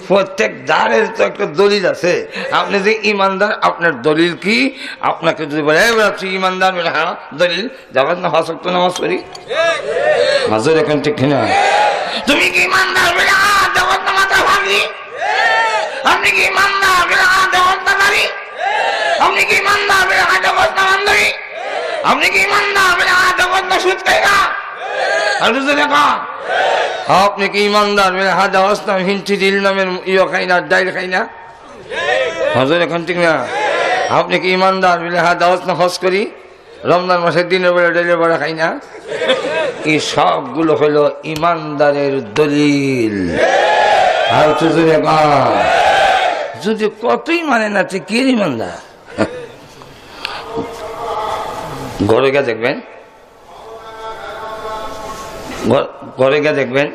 প্রত্যেক দ্বারের তো একটা দলিল আছে। আপনি যে ইমানদার আপনার দলিল কি? আপনাকে যদি বলে ইমানদার, হ্যাঁ দলিল যাবেন না 5 ওয়াক্ত নামাজ পড়ি মাজুর এখন ঠিক কিনা? তুমি কি ইমানদার বলে জগৎ নামাজে ভাবি? আপনি কি ইমানদার বলে জগৎ নামারি? আপনি কি ইমানদার বলে জগৎ নামান্দারি? আপনি কি ইমানদার বলে জগৎ না সুদ খাই না? আপনি কি ইমানদার বলে হাজা হস্তাম হিঞ্চি দিল নামের খাই না, ডাইল খাই না? হজর এখন ঠিক না? আপনি কি ইমানদার বলে হাজা হস্তাম হজ করি, রমজান মাসের দিনের বেলা ডাইলের বড়া খাই না? এই সবগুলো হলো ইমানদারের দলিল। আর যদি কতই মানে না তো কে ইমানদার? ঘরে গিয়ে দেখবেন, ঘরে গিয়ে দেখবেন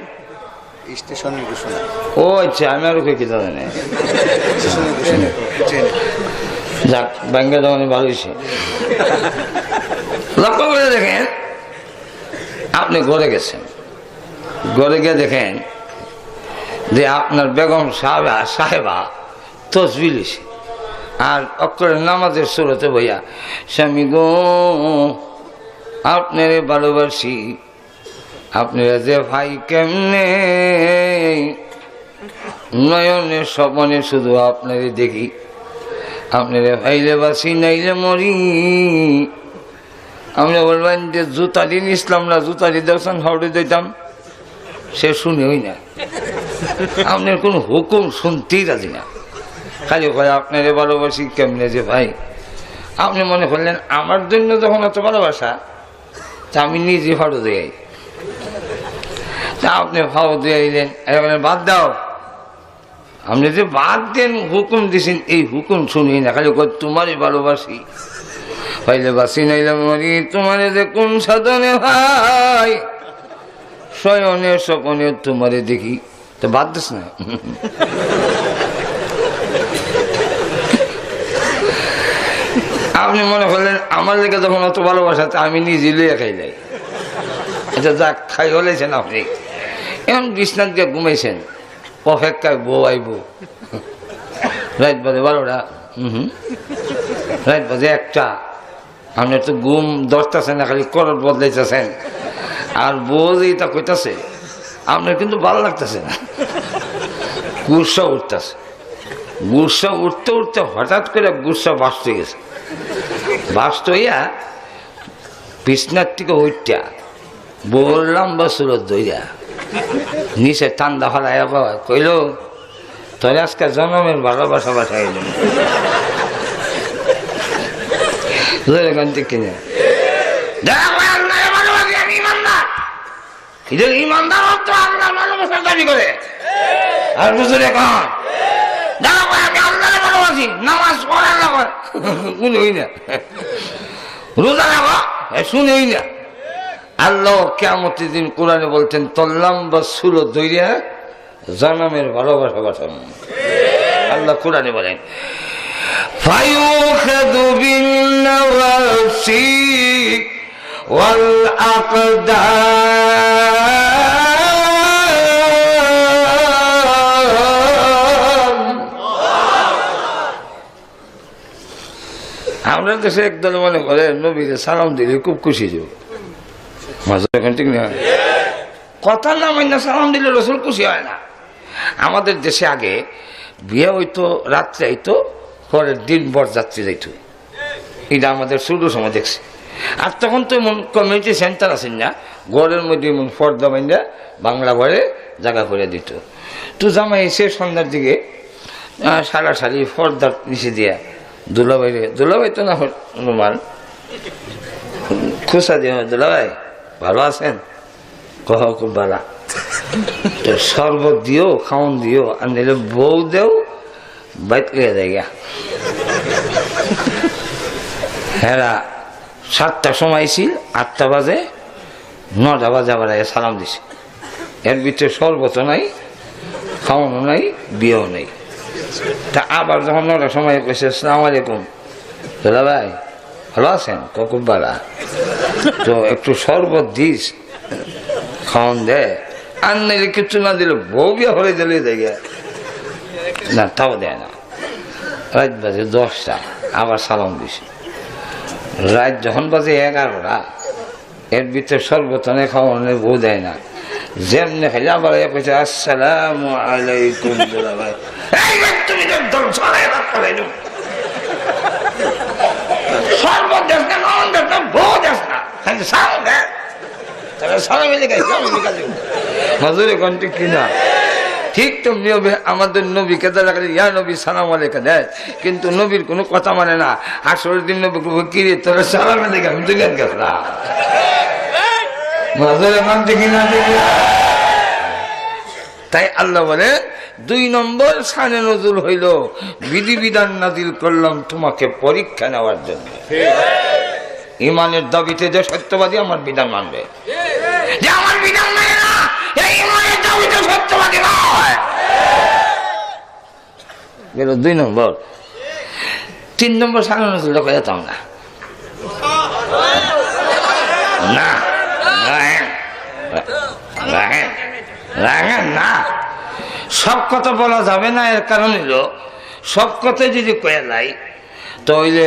স্টেশনের ঘোষণা। ও আচ্ছা, আমি আরো কি জানি না। যাক ব্যাংকে জমানি ভালো হয়েছে। লক্ষ্য করে দেখেন, আপনি ঘরে গেছেন, ঘরে গিয়ে দেখেন যে আপনার বেগম সাহেবা তসবিহ লিছে, আর অক্ষরের নামাজের সুরতে বইয়া স্বামী গো আপনারে ভালোবাসি, আপনারা যে ভাই কেমনে নয়নের স্বপনে শুধু আপনারে দেখি, আপনারে ভাইলে বাসি নাইলে মরি। আমরা বলবেন যে জুতা দিন ইসলাম না, জুতা দিয়ে দেখছেন হাওড়ে দিতাম, সে শুনেই না, আপনার কোনো হুকুম শুনতেই রাজি না, খালি কয় আপনারে ভালোবাসি কেমনে যে ভাই। আপনি মনে করলেন আমার জন্য যখন এত ভালোবাসা, তা আমি নিজে ফাড়ো দিয়ে, তা আপনি ফাও দিয়ে আইলেন, বাদ দাও। আপনি যে বাদ দেন হুকুম দিছেন, এই হুকুম শুনি না, খালি কয় তোমারই ভালোবাসি, পাইলে বাসি নাইলে মরি, তোমারে যে কোন সাধনে ভাই, শয়নে স্বপনে তোমারে দেখি, তো বাদ দিস না। আপনি মনে করলেন আমার লেগে যখন অত ভালোবাসা, আমি নিজে লিয়ে খাই যাই, এটা যাক খাই হলেছেন আপনি। এখন বিছনাথ গিয়ে ঘুমাইছেন, অপেক্ষায় বউ আইব, রাত বাজে 12টা, রাত বাজে 1টা, আপনি তো ঘুম ধরতেছেন না, খালি করট বদলাইতেছেন, আর বউ যেটা কইতাছে আপনার কিন্তু ভালো লাগতেছে না, গুসা উঠতেছে, গুসা উঠতে উঠতে হঠাৎ করে গুসা বাঁচতে গেছে, বাঁচতে হইয়া বিছনার থেকে ওইটা বললাম বসুর দইয়া নিচে ঠান্ডা হলাই বাবা কইল তোর আজকে জন্মের ভালোবাসা বাসাই কিনে ইমানদার অর্থ আল্লাহ ভালোবাসার দাবি করে আর বুঝুন এখন আমি আল্লাহ ভালোবাসি নামাজ পড়ে আল্লাহ শুনেই না রোজা রাখো শুনেই না আল্লাহ কিয়ামতের দিন কোরআনে বলছেন তল্লাম বা সুলো দইরা জনমের ভালোবাসা বাসান আল্লাহ কোরআনে বলেন ফায়ুখাযু বিন-নাওয়াসি ওয়াল আকদাম। আমরা দেশে একদল মনে করে নবীকে সালাম দিলে খুব খুশি যাব এখন ঠিক না কথা না মান্য সালাম দিলে রসুল খুশি হয় না। আমাদের দেশে আগে বিয়ে হইতো রাত্রে হইতো পরের দিন বরযাত্রী যাইত এটা আমাদের শুরু সময় দেখছি। আর তখন তো এমন কমিউনিটি সেন্টার আছেন না ঘরের মধ্যে এমন ফর্দা বাইন্দা বাংলা ঘরে জায়গা করে দিত। তো জামাই এসে সন্ধ্যার দিকে সারা সারি ফর্দার নিচে দিয়া দুলাভাই তো না হনুমান খুশা দিয়ে দুলাভাই ভালো আছেন কহ খুব ভালো তো শরবত দিও খাওন দিও আর নিলে বউ দেও বাইত লিয়ে যায় গা। হেরা 7টার সময় ছিল 8টা বাজে 9টা বাজে আবার সালাম দিছে। এর ভিতরে শরবতও নাই খাওয়ানো নাই বিয়েও নেই। তা আবার যখন 9টার সময় কইছে আসসালামু আলাইকুম দাদা ভাই ভালো আছেন খুব ভালো তো একটু শরবত দিস খাওয়ান দে আর নিলে কিছু না দিলে বউ বিয়ে হয়ে দিলে যাই না তাও দেয় না। রাত বাজে 10টা আবার সালাম দিছে। রাত যখন বাজে 11টা এর ভিতরে সর্বতনে খাওয়ানো বউ দেয় না। যেমনি খেলে আবার কইছে আসসালামু আলাইকুম ভাই তুমি একদম সর্বত দেশ না নন দেশ না বউ দেশ না সালাম দেয় মজুরি কন্টি কিনা ঠিক তেমনি হবে আমাদের নবীকে যারা ইয়া নবী সালাম আলাইকা দেয় কিন্তু নবীর কোনো কথা মানে না। আসরের দিন নবী কিরে তোরা সালাম আলাইকা আমি তো জ্ঞান গেলাম মজুরি কন্টি কিনা। তাই আল্লাহ বলে 2 নম্বর শানে নজুল হইল বিধিবিধান নাজিল করলাম তোমাকে পরীক্ষা নেওয়ার জন্য। ইমানের দাবিতে যে সত্যবাদী আমার বিধান মানবে, যে আমার বিধান মানে না এই ইমানের দাবিতে সত্যবাদী নয়। গেল 2 নম্বর। 3 নম্বর শানে নজুলটা করে যেতাম না না না সব কথা বলা যাবে না। এর কারণ হলো সব কথাই যদি কয়ে লাই তো হইলে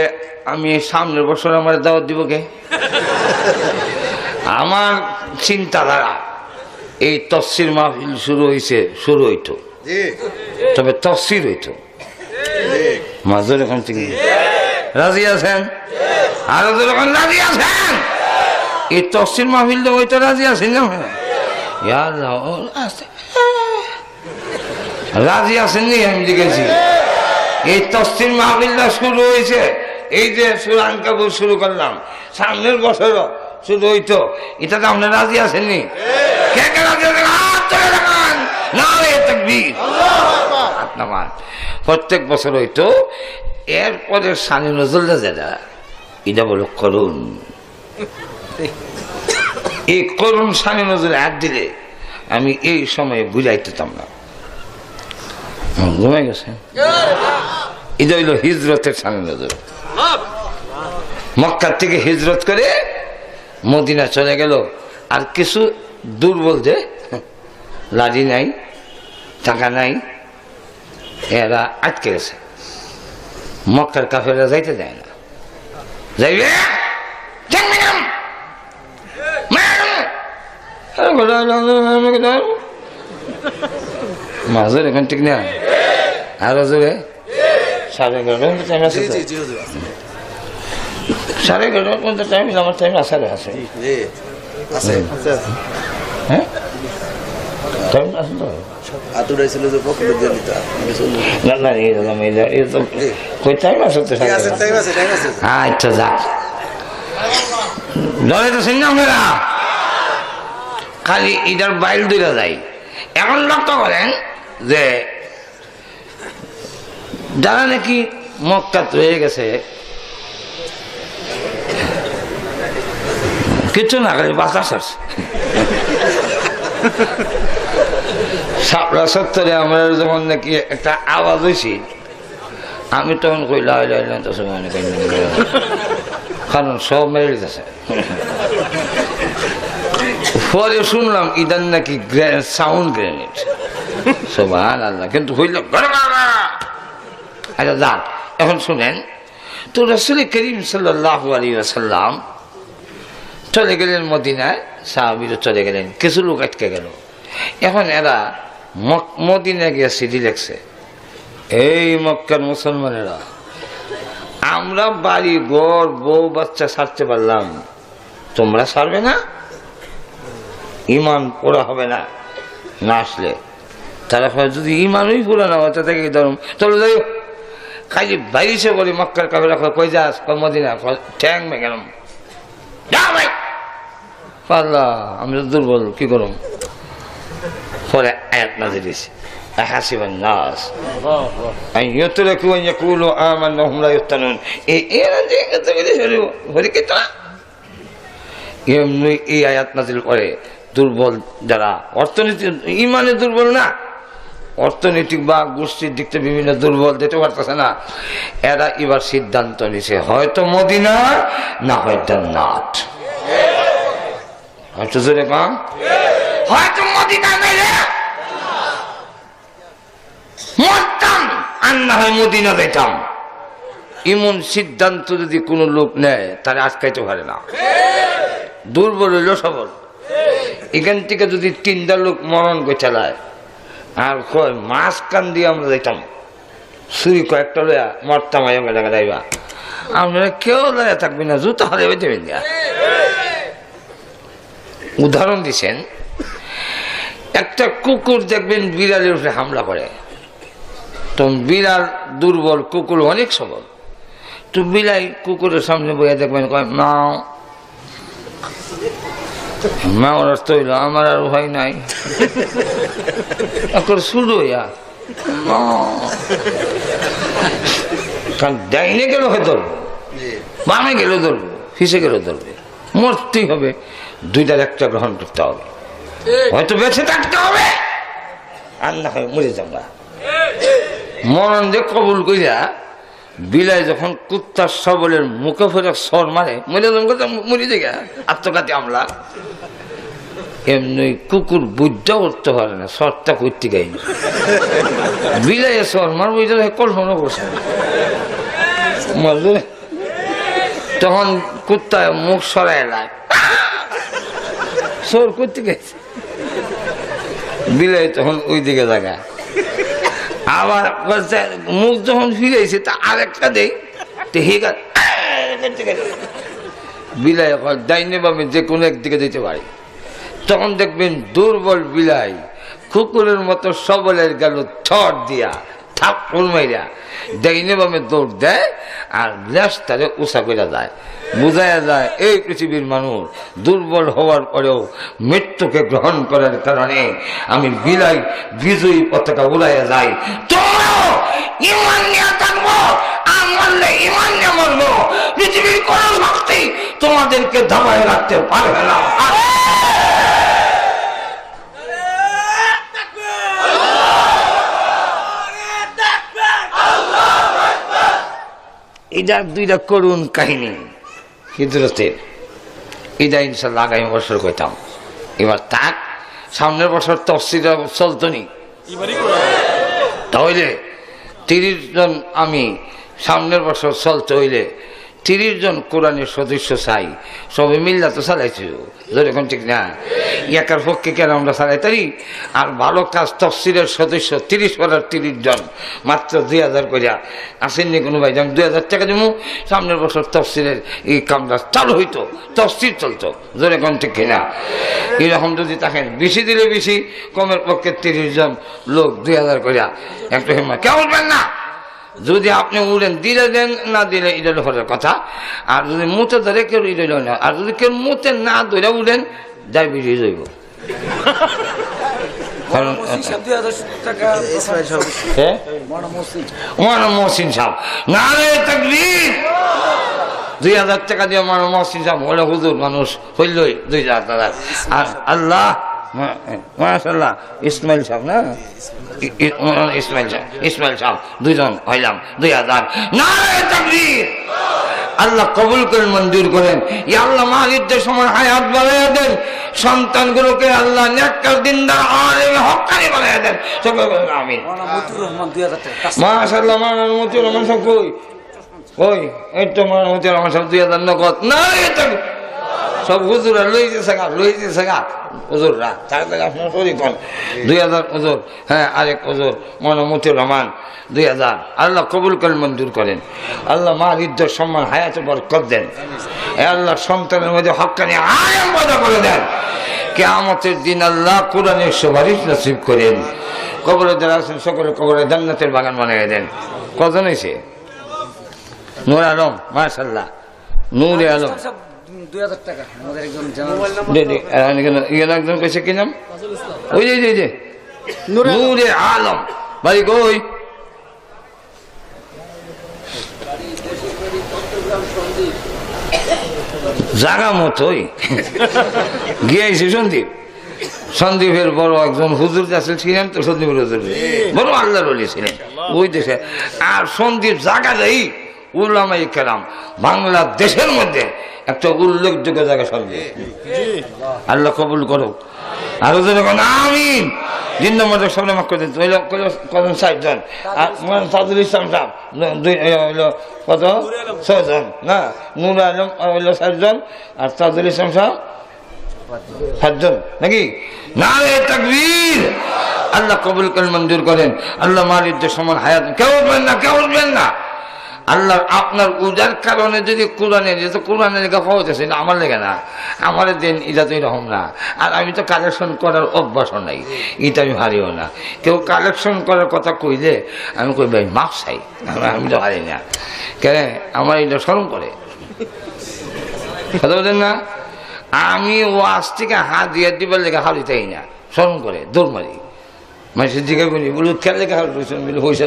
আমি সামনের বছর আমার দাওয়াত দিব কে? আমার চিন্তাধারা এই তফসির মাহফিল শুরু হইতো তবে তফসির হইতো মাজুর এখন থেকে রাজি আছেন আর যখন রাজি আছেন এই তফসির মাহফিল তো হইতো রাজি আছেন না রাজি আসেননি। আমি দেখেছি এই তফসির মাহফিলটা শুরু হয়েছে এই যে সূরা আনকাবুত শুরু করলাম সামনের বছর শুরু হইতো এটাতে আপনি রাজি আসেননি? কে কে রাজি আছেন হাত তুলে দেখান। নারে তাকবীর আপনার প্রত্যেক বছর হইতো। এরপরে শানে নজুলটা যেটা এটা বলো করুন। এই করুন শানে নজুলে হাত দিলে আমি এই সময়ে বুঝাইতেতাম না। ঘুমাই গেছে। এটা হইল হিজরতের শানে নজুল। মক্কা থেকে হিজরত করে মদিনা চলে গেল। আর কিছু দুর্বল যে লাঠি নাই টাকা নাই এরা আটকে গেছে। মক্কার কাফেররা যাইতে দেয় না। যাইবে মাজুর এখন ঠিক না আরো জোরে 11:30 11:30 পর্যন্ত টাইম, আমার টাইম আসারে আছে। জি আছে হ্যাঁ টাইম আছে তো? আতুরাই ছিল যে পকেটে দিয়ে দিতা না না, এই তো কই টাইম আছে তো? ঠিক আছে, টাইম আছে, টাইম আছে। আচ্ছা যাক, ধরে তো শুনলাম আপনারা খালি ইটার বাইল দূরে যায়। এখন লক্ষ্য করেন যে যারা নাকি মক্কাত রয়ে গেছে কিছু না খালি বাতাস আসছে। সাপড়া সত্তরে আমরা যখন নাকি একটা আওয়াজ হয়েছি, আমি তখন কই কারণ সব মেরে দিতেছে। পরে শুনলাম ইদান নাকি সাউন্ড গ্রেনেড, সুবহানাল্লাহ, কিন্তু হইল। আচ্ছা যাক, এখন শুনেন তো, রাসূল করিম সাল্লাল্লাহু আলাইহি ওয়াসাল্লাম চলে গেলেন মদিনায়, সাহাবীরা চলে গেলেন, কিছু লোক আটকে গেল। এখন এরা মদিনায় গিয়ে চিঠি লিখছে, এই মক্কার মুসলমানেরা, আমরা বাড়ি ঘর বউ বাচ্চা ছাড়তে পারলাম, তোমরা ছাড়বে না? ইমান পুরা হবে না না আসলে? তারা যদি ইমানই পুরা না হয় তাকে ধরুন চলো যাই, খালি বাইরে বলি মক্কার কাফেলা কই যাস, মদিনা ঠ্যাং গেলাম ভাই, পাল্লা আমি তো দুর্বল, কি করুম? পরে আয়াত নাযিল হইছে, أحسب الناس أن يتركوا أن يقولوا آمنا وهم لا يفتنون। এমনি এই আয়াত নাযিল করে দুর্বল যারা অর্থনীতি ইমানে দুর্বল না, অর্থনৈতিক বা গোষ্ঠীর দিক থেকে বিভিন্ন দুর্বল দিতে পারতেছে না, এরা এবার সিদ্ধান্ত নিছে হয়তো মদিনা না হয় জান্নাত। হয়তো জোরে কম, হয়তো মদিনা নাইলে মরতাম আর না হয় মদিনা যেতাম। এমন সিদ্ধান্ত যদি কোনো লোক নেয় তাহলে আটকাইতে পারে না, দুর্বল হইল সবল। এখান থেকে যদি 3টা লোক মরণ করে চালায় আর কয় মাছ কান দিয়ে আমরা যেতাম, ছুরি কয়েকটা লইয়া মরতাম, যাইবা আপনারা কেউ লইয়া থাকবে না, জুতো হারে দেবেন না। উদাহরণ দিচ্ছেন, একটা কুকুর দেখবেন বিড়ালের উপরে হামলা করে, তো বিড়াল দুর্বল, কুকুর অনেক সবল, তো বিলাই কুকুরের সামনে বইয়া দেখবেন কয় মাও মা, ওর তৈল আমার আর ভয় নাই, এখন শুরু হইয়া কারণ ডাইনে গেল হয় ধরবো, বামে গেলেও ধরবো, ফিসে গেলেও ধরবে, মরতেই হবে, দুইটার একটা গ্রহণ করতে হবে, হয়তো বেঁচে থাকতে হবে আর না হয় মরে যাবা। মরণ যে কবুল করিয়া বিলাই যখন কুত্তার সবলের মুখে ফেরে সর মারে, মরে দেখা আত্মঘাতী আমলা, এমনি কুকুর বুঝটা করতে পারে না, সরটা করতে গাইনি, বিলাই সর মারবো এটা কল্পনা করছে। তখন কুত্তা মুখ সরাই এলায় সর করতে গেছে, বিলাই তখন ওই দিকে জায়গা, আবার মুখ যখন ফিরেছে তা আরেকটা দেই, বিলাই ডাইনে বামে যে কোনো একদিকে যেতে পারে। তখন দেখবেন দুর্বল বিলাই কুকুরের মতো সবলের গেল ছট দিয়া থাপ্পড় মাইরা ডাইনে বামে দৌড় দেয় আর ল্যাস তারে উষা করে যায়, বোঝায়া যায় এই পৃথিবীর মানুষ দুর্বল হওয়ার পরেও মৃত্যুকে গ্রহণ করার কারণে আমি বিলাই বিজয়ী পতাকা উড়াইয়া যাই। তোমরাও ইমান নিয়ে থাকবো, আর মরলে ইমান নিয়ে মরবো, পৃথিবীর কোন শক্তি তোমাদেরকে দাবায় রাখতে পারবে না। এটা 2টা করুণ কাহিনী হিজরতের, এটা ইনশাল্লাহ আগামী বছর কইতাম। এবার তাক সামনের বছর তফসিল চলতো নি, তাহলে 30 জন আমি সামনের বছর চলতে হইলে 30 জন কোরআনের সদস্য চাই, সবাই মিল্লা তো চালাইছিল, যেরকম ঠিক না? একার পক্ষে কেন আমরা চালাইতারি? আর ভালো কাজ তফসিলের সদস্য 30 পারার 30 জন, মাত্র 2000 করিয়া আসেননি কোনো ভাই, আমি 2000 টাকা দেবো, সামনের বছর তফসিলের এই কামটা চালু হইতো, তফসিল চলতো, যেরকম ঠিক কিনা? এরকম যদি থাকেন, বেশি দিলে বেশি, কমের পক্ষে 30 জন লোক 2000 করিয়া একটা হিম্মত কেমন পান না? যদি আপনি উড়েন দিলে দেন, না দিলে এটা হলো কথা। আর যদি মুতে ধরে কেউ ইডল না, আর যদি কেউ মুতে না ধরে উড়েন, ডায়াবেটিস হইব। কারণ মহসিন সাহেব নারে তাকবীর, 2000 টাকা দিয়ে মহসিন সাহেব হলে হুজুর মানুষ হইলই 2000 টাকা। আর আল্লাহ মাশাআল্লাহ ইসমাইল সাহেব না, ইসমাইল সাহেব 2 জন হইলাম 2000। নারে তাকবীর। আল্লাহ কবুল করেন, মঞ্জুর করেন। ইয়া আল্লাহ মালিকদের সময় হায়াত বাড়াইয়া দেন, সন্তানগুলোকে আল্লাহ নেককার দিনদার আলেম হক্কানি বানাইয়া দেন, সকলে বলেন আমিন। মাশাআল্লাহ মতিউর রহমান সাহেব কই কই? এই তো মতিউর রহমান সাহেব 2000 নগদ। নারে তাকবীর। সব হুজুরা লইতেছে গা হুজুররা, তাড়াতাড়ি আপনার শরীর কন 2000 হুজুর। হ্যাঁ, আরেক হুজুর মতিউর রহমান 2000। আল্লাহ কবুল করেন, মঞ্জুর করেন। আল্লাহ মা ইজ্জত সম্মান হায়াতে বরকত দেন। আল্লাহ সন্তানের মধ্যে হক্কানি আলেম পয়দা করে দেন। কিয়ামতের দিন আল্লাহ কোরআনের সুপারিশ নসিব করেন। কবরে যারা আছেন সকলে কবরে জান্নাতের বাগান বানিয়ে দেন। কজন হয়েছে? নূর আলম, মাশাআল্লাহ, নূরে আলম 2000 টাকা। আমাদের একজন একজন কইছে কি নাম? ওই যে নূরে আলম, বাড়ি কই? জাগা মতোই গিয়েছি সন্দীপ। সন্দীপের বড় একজন হুজুর কাছে ছিলেন তো, সন্দীপের হুজুর বড় আল্লাহর ওলি ছিলেন ওই দেশে। আর সন্দীপ জাগা দেই উলামায়ে কেরাম বাংলাদেশের মধ্যে একটা উল্লেখযোগ্য জায়গা সন্দীপ। আল্লাহ কবুল করো। আরো যখন আমিন। 3 নম্বরের সামনে মাফ করে দিন। কজন? 60 জন। আর সাদুল ইসলাম সাহেব কত? 6 জন না? নূর আলম হইল 7 জন, আর সাদুল ইসলাম সাহেব 7 জন নাকি? নারে তাকবীর। আল্লাহ কবুল করেন, মঞ্জুর করেন। আল্লাহ মালিকদের সমান হায়াত কেউ উঠবেন না, কেউ উঠবেন না। আল্লাহ আপনার উজার কারণে যদি কোরআনের, যেহেতু কোরআনের লেখা হতেছে না, আমার লেগে না, আমার দিন এটা তো এরকম না। আর আমি তো কালেকশন করার অভ্যাসও নাই, এটা আমি হারিও না। কেউ কালেকশন করার কথা কইলে আমি কই ভাই মাফ চাই, আমি তো হারি না। কেন? আমার এটা শরম করে, কথা বলেন না? আমি ওয়াজ থেকে হাত দিয়ে দিবার লেগে হারিতাই না, শরম করে দৌড় মারি। মানুষের দিকে বলি বলু খেলে হয়েছে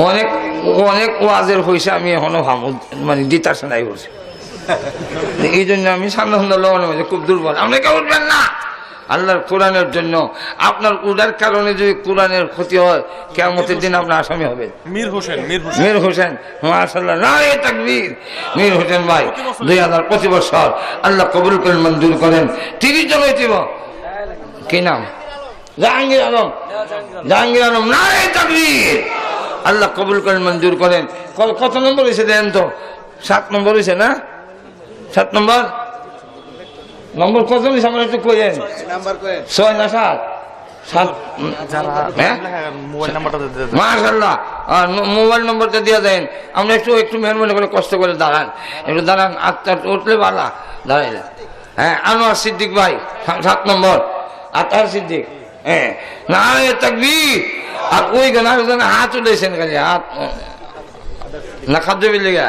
অনেক অনেক ওয়াজের হয়েছে, আমি এখনো ভাবু মানে দিতার নাই বলছি। এই জন্য আমি সামনে সামনে খুব দুর্বল। আপনি কেউ উঠবেন না আল্লাহর কোরআনের জন্য। আপনার উড়ার কারণে যদি কোরআনের ক্ষতি হয়, কিয়ামতের দিন আপনার আসামি হবে। মীর হোসেন মাশাআল্লাহ, নারে তাকবীর। মীর হোসেন ভাই 2025 বছর আল্লাহ কবুল করেন, মঞ্জুর করেন। 30 জন হইতিব। কি নাম? জাহাঙ্গীর আলম। জাহাঙ্গীর আলম, নারে তাকবীর। আল্লাহ কবুল করেন, মঞ্জুর করেন। কত নম্বর হয়েছে দেন তো? 7 নম্বর হয়েছে না? 7 নম্বর নম্বর কত হয়েছে আমার একটু কইলেন? 6 না 7? 7। মাশাআল্লাহ, মোবাইল নম্বরটা দিয়ে দেন। আমরা একটু মেহরবানি করে কষ্ট করে দাঁড়ান, একটু দাঁড়ান। আত্মা উঠলে ভালো দাঁড়াইলে। হ্যাঁ, আনোয়ার সিদ্দিক ভাই 7 নম্বর। আতার সিদ্দিক। হ্যাঁ, নারে তাকবীর। আর ওই গান হাত উঠেছেন, খালি হাত না খাদ্য বিলে গা।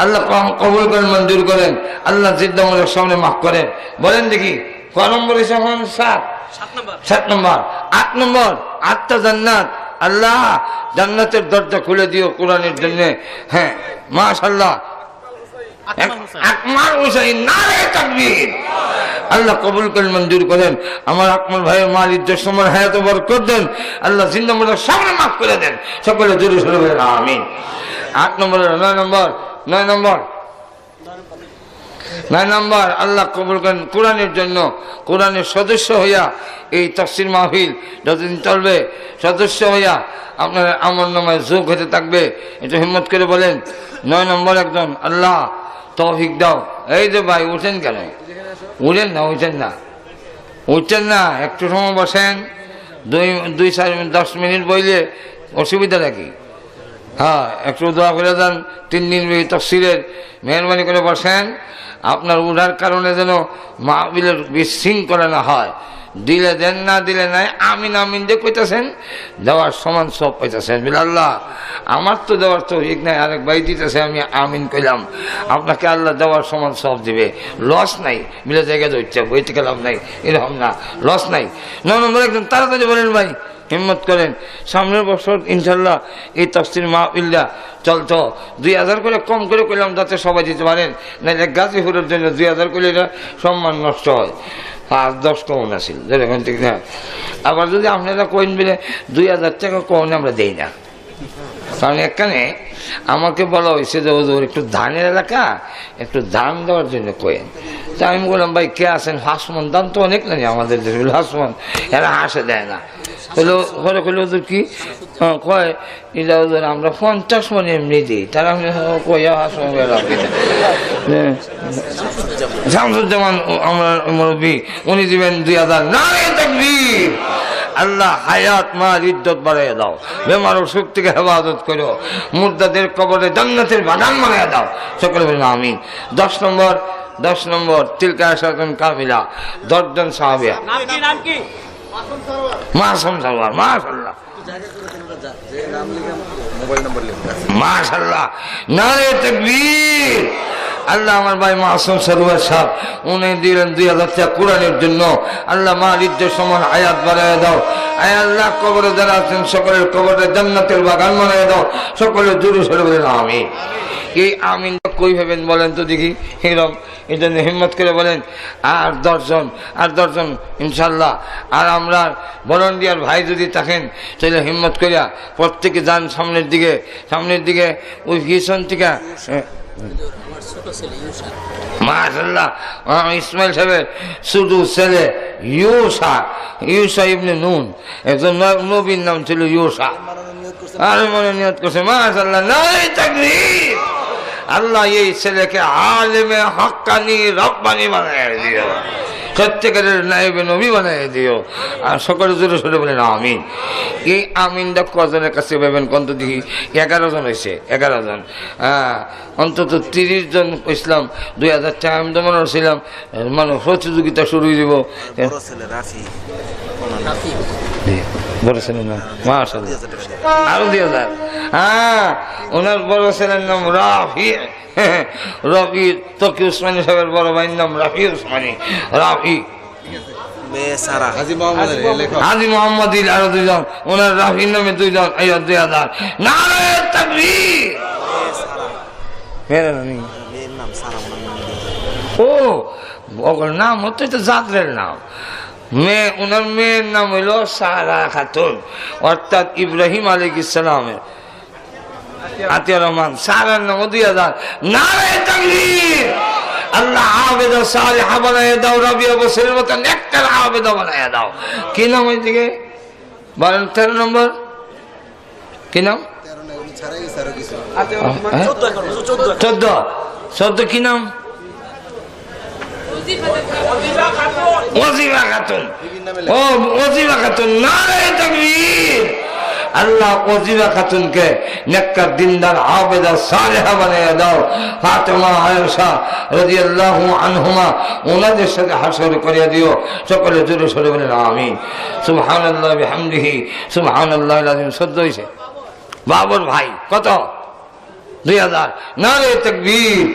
আল্লাহ কবুল করেন, মঞ্জুর করেন। আল্লাহ জিদ্দামূলক সামনে মাফ করেন। বলেন দেখি ক নম্বর হিসেবে? 7 নম্বর। 8 নম্বর 8টা জান্নাত। আল্লাহ জান্নাতের দরজা খুলে দিও কোরআনের জন্য। হ্যাঁ, মাশাআল্লাহ। আকমাল হুসাইন, নারে তাকবীর। আল্লাহ কবুল করেন, মঞ্জুর করেন। আমার আকমাল ভাইয়ের মাল ইজ্জত সম্মান হায়াত বরকত দেন। আল্লাহ জিন্দামূলক সামনে মাফ করে দেন। সকলে জোরে সোরে বলেন আমিন। 8 নম্বর। 9 নম্বর। 9 নম্বর আল্লাহ কবুল করেন কোরআনের জন্য, কোরআনের সদস্য হইয়া এই তাফসীর মাহফিল যতদিন চলবে সদস্য হইয়া আপনার আমলনামায় যোগ হতে থাকবে। একটু হিম্মত করে বলেন 9 নম্বর একজন, আল্লাহ তৌফিক দাও। এই যে ভাই উঠেন কেন? উঠেন না, উঠছেন না, একটু সময় বসেন, 2-4 মিনিট বইলে অসুবিধা নাকি? হ্যাঁ, একটু দোয়া করে দেন। 3 দিন তাফসীরের মেহরবানি করে বসেন। আপনার উঠার কারণে যেন মাহফিলের বিশৃঙ্খলা না হয়। দিলে দেন, না দিলে নাই, আমিন আমিন যে কইতেছেন, দেওয়ার সমান সব পাইতেছেন। আল্লাহ আমার তো দেওয়ার তো ঠিক নাই, আরেক ভাই দিতেছে, আমি আমিন কইলাম, আপনাকে আল্লাহ দেওয়ার সমান সব দিবে। লস নাই, মিলে জায়গা ধরছে, বইতে গেলাম নাই, এরকম না, লস নাই। 9 নম্বর একদম তাড়াতাড়ি বলেন ভাই, হিম্মত করেন। সামনের বছর ইনশাল্লাহ এই তাফসীর মাহফিলটা চলতো 2000 করে কম করে কইলাম, যাতে সবাই দিতে পারেন, নাহলে গাজীপুরের জন্য 2000 করলে এটা সম্মান নষ্ট হয়। 5-10 কমন আসিল যেরকম, ঠিক না? আবার যদি আপনারা কইন বলে 2000 টাকা কমনে আমরা দেই না, কারণ এখানে আমাকে বলা হয়েছে যে ওদের একটু ধানের এলাকা, একটু ধান দেওয়ার জন্য কয়েন। তা আমি বললাম ভাই কে আছেন? হাসমন দাম তো অনেক নাই আমাদের দেশে, হাসমন এরা হাসে দেয় না। হলো ঘরে কইলে ওদের কি কয়, এটা ওদের আমরা 50 মন এমনি দিই। তারা কইয়া হাসমন শামসুজ্জামান আমরা মুরব্বী, উনি দিবেন 2000। নারে তাকবীর! আল্লাহ হায়াত মাল ইজ্জত বাড়াইয়া দাও, বেমার অসুখ থেকে হেফাজত করো, মুর্দাদের কবরে জান্নাতের বাগান বানাইয়া দাও। সকলে বলেন আমিন। 10 নম্বর তিলকা আশরাতুন কামিলা, 10 জন সাহাবিয়া। মাসুম সালোয়ার, মাশাআল্লাহ মাশাআল্লাহ, নারে তাকবীর! আল্লাহ আমার ভাই মাসুম সালোয়ার সাহেব, উনি দিলেন 2000 টাকা কোরআনের জন্য। আল্লাহ মাল ইজ্জত সমান হায়াত বাড়াইয়া দাও। আয় আল্লাহ কবরে যারা আছেন সকলের কবরে জান্নাতের বাগান বানাইয়া দাও। সকলে জোরে সরে বলেন আমিন। এই আমিন কই ভাবেন বলেন তো দেখি, হিরম এই জন্য হিম্মত করে বলেন। আর 10 জন ইনশাল্লাহ। আর আমরা ভলান্টিয়ার ভাই যদি থাকেন তাহলে হিম্মত করিয়া প্রত্যেকে যান সামনের দিকে ওই পিছন থেকে। মাশাআল্লাহ, ইসমাইল সাহেবের ছোট ছেলে ইউসা ইবনে নুন, একজন নবীর নাম ছিল ইউসা। আর মনে নিয়ত করছে, মাশাআল্লাহ, নারে তাকবীর! আল্লাহ এই ছেলেকে আলেমে হক্কানি রব্বানি বানায় দিও, সত্যিকারের নায়েবে নবী বানায় দিও। আর সকলে জোরে সরে বলেন আমিন। এই আমিনটা কজনের কাছে পাবেন কত দেখি? 11 জন হয়েছে, 11 জন। অন্তত 30 জন ইসলাম। 2000 টাকা আমি তো মনে করছিলাম মানে প্রতিযোগিতা শুরু হয়ে যাব। বড় ছেলের নাম মাশাআল্লাহ, আরো 2000। ওনার বড় ছেলের নাম রফি তকি উসমানী সাহেবের বড় ভাইয়ের নাম রাফি উসমানী, রাফি। হাজি মোহাম্মদ আরো 2 জন, ওনার রাফির নামে 2 জন। 2000। নারে তাকবীর! ও ওর নাম হচ্ছে তো জাতরের নাম। ওনার মেয়ের নাম হইল সারা খাতুন, অর্থাৎ ইব্রাহিম আলাইহিস সালামের আতিয়া রহমান। সারার নাম 2000। নারে তাকবীর! আল্লাহ আবেদা সালেহা বানায় দাও, রাবিয়া বসরের মতো নেককার আবেদা বানায় দাও। কি নাম ওই দিকে বলেন? 13 নম্বর কি নাম? 14 কি নাম? ওয়াজিবা খাতুন। ও ওয়াজিবা খাতুন, নারে তাকবীর! আল্লাহ ওয়াজিবা খাতুনকে নেককার দিনদার আবেদা সালেহা বানায়া দাও। ফাতেমা আয়েশা রাদিয়াল্লাহু আনহুমা ওনাদের সাথে হাসর করিয়া দিও। সকলে জোরে সরে বলেন আমিন। সুবহানাল্লাহি বিহামদিহি সুবহানাল্লাহিল আযীম। 14 হইছে বাবর ভাই, কত? 2000। নারে তাকবীর!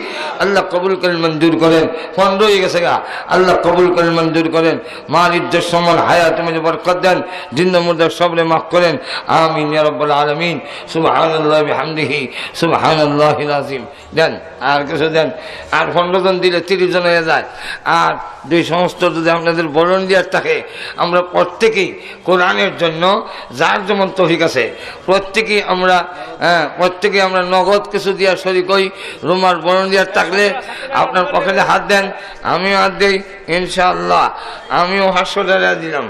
আল্লাহ কবুল করেন, মঞ্জুর করেন। 15 হয়ে গেছে গা। আল্লাহ কবুল করেন, মঞ্জুর করেন। মাল ইজ্জত সম্মান হায়াত মধ্যে বরকত দেন, জিন্দা মুর্দা সবরে মাফ করেন। আমিন ইয়া রাব্বাল আলামিন। সুবহানাল্লাহি বিহামদিহি সুবহানাল্লাহিল আযীম। দেন আর কিছু দেন। আর 15 জন দিলে 30 জন হয়ে যায়। আর 2 সমস্ত যদি আপনাদের ভলান্টিয়ার থাকে, আমরা প্রত্যেকেই কোরআনের জন্য যার যেমন তৌফিক আছে প্রত্যেকেই আমরা নগদ কিছু দিয়া শরীক হই। রুমার বরণ দিয়া থাকলে আপনার পকেটে হাত দেন, আমিও হাত দিই ইনশাআল্লাহ। আমিও 500 টাকা দিলাম,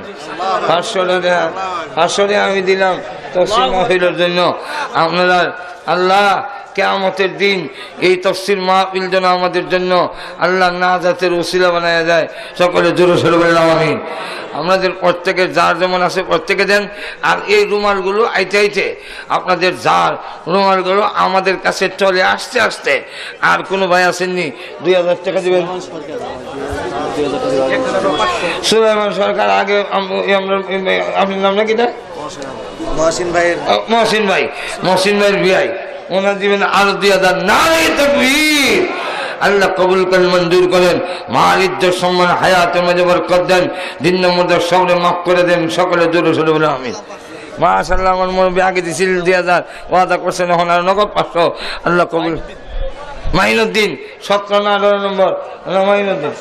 500 টাকা আমি দিলাম তফসির মাহফিলের জন্য। আপনারা আল্লাহ কিয়ামতের দিন এই তফসির মাহফিল যেন আমাদের জন্য আল্লাহ নাজাতের ওসিলা বানায়া যায়। সকলে জোরে সোরে বলেন আমিন। আপনাদের প্রত্যেকের যার যেমন আছে প্রত্যেকে দেন। আর এই রুমালগুলো আইতে আইতে আপনাদের যার রুমালগুলো আমাদের কাছে চলে আসতে আসতে, আর কোনো ভাই আসেননি 2000 টাকা দেবেন। সুলাইমান সরকার আগে আপনার নাম নাকি না? মহসিন ভাইয়ের মহসিন ভাইয়ের বিয়াই, ওনার দিবেন আরো 2000। নারে তাকবীর। আল্লাহ কবুল করেন, মঞ্জুর করেন। মার ইজ্জত সম্মান হায়াতের মাঝে বরকত দেন, দিন নম্বর সবরে মাফ করে দেন। সকলে জোরে সোরে বলে আমিন। মাশাআল্লাহ, আমার মুরব্বি আগে দিয়েছিল 2000, ওয়াদা করছেন এখন আর নগদ 500। আল্লাহ কবুল। মাইনুদ্দিন 17 না 18 নম্বর? মাইনুদ্দিন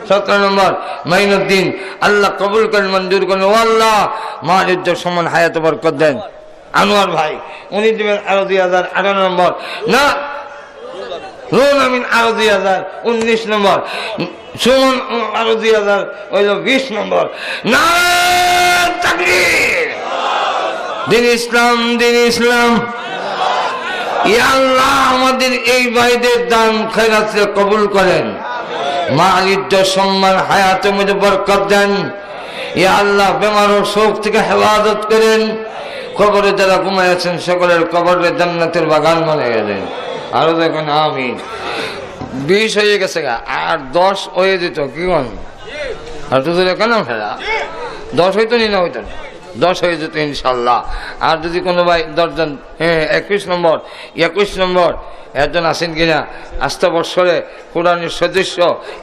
17 নম্বর মাইনুদ্দিন। আল্লাহ কবুল করেন, মঞ্জুর করেন। ও আল্লাহ, মার ইজ্জত সম্মান হায়াতে বরকত দেন। আনোয়ার ভাই উনি দিবেন আরো 2000, 18 নম্বর না? রুন আমিন আরো 2000, 19 নম্বর। সুমন আরো 2000, হইল 20 নম্বর। নারে তাকবীর। দিন ইসলাম, দিন ইসলাম। ইয়া আল্লাহ, আমাদের এই ভাইদের দান খয়রাত কবুল করেন। মাল ইজ্জত সম্মান হায়াতের মধ্যে বরকত দেন। ইয়া আল্লাহ, বেমার ও শোক থেকে হেফাজত করেন। কবরে যারা ঘুমায় আছেন সকলের কবরের জান্নাতের বাগান বানিয়ে দেন। আরো দেখেন আমিন। 20 হয়ে গেছে গা, আর 10 হয়ে যেত কি কন? আর তো কেন ফেরা 10 হইতো নি না, হইতো 10 হয়ে যেত ইনশাল্লাহ। আর যদি কোনো ভাই 10 জন, 21 নম্বর একজন আছেন কিনা? আস্থা বৎসরে কোরআনের সদস্য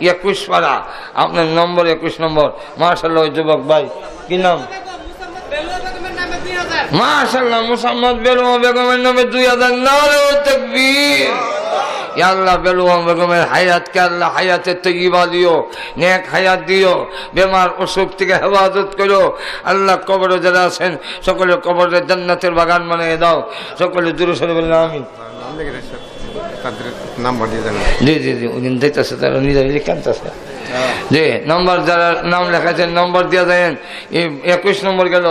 21 পারা, আপনার নম্বর 21 নম্বর। মাশাআল্লাহ, ওই যুবক ভাই কি নাম? মাশাআল্লাহ, মুসাম্মদ বেলুয়া বেগমের নামে 2000। নারে তাকবীর। ইয়া আল্লাহ, বেলুয়া বেগমের হায়াতকে আল্লাহ হায়াতের তৈয়বা দিও, নেক হায়াত দিও, বেমার অসুখ থেকে হেফাজত করো। আল্লাহ কবরে যারা আছেন সকলের কবরের জান্নাতের বাগান বানিয়ে দাও। সকলে জোরে সোরে বলেন আমিন। জি জি জি, উনি দেখতেছে, তারা নিজের কানতেছে। জি, নম্বর যারা নাম লেখাছেন নম্বর দিয়ে দেন। 21 নম্বর গেল,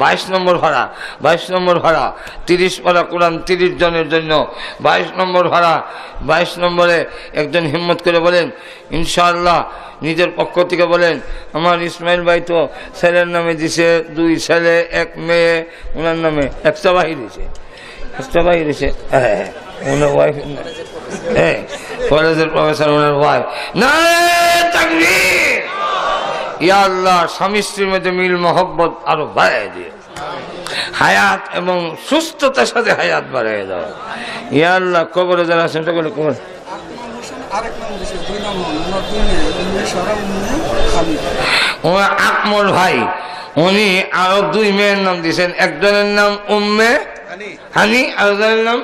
22 নম্বর ভাড়া, 22 নম্বর ভাড়া, 30 পারা কোরআন 30 জনের জন্য 22 নম্বর ভাড়া। 22 নম্বরে একজন হিম্মত করে বলেন ইনশাআল্লাহ, নিজের পক্ষ থেকে বলেন। আমার ইসমাইল ভাই তো ছেলের নামে দিছে, 2 ছেলে 1 মেয়ে, ওনার নামে একটা বাহি দিছে, ওনার ওয়াইফ, কলেজের প্রফেসর, ওনার ওয়াইফ। নারে তাকবীর। ইয়া আল্লাহ, স্বামী স্ত্রীর মধ্যে মিল মহব্বত আরো বাড়ায় দিও, হায়াত এবং সুস্থতার সাথে হায়াত বাড়ায় দাও। ইয়া আল্লাহ, কবরে যারা আছেন সকলে কবর। ওনার আকমল ভাই, উনি আরো 2 মেয়ের নাম দিয়েছেন। একজনের নাম উম্মে হানি, আরেকজনের নাম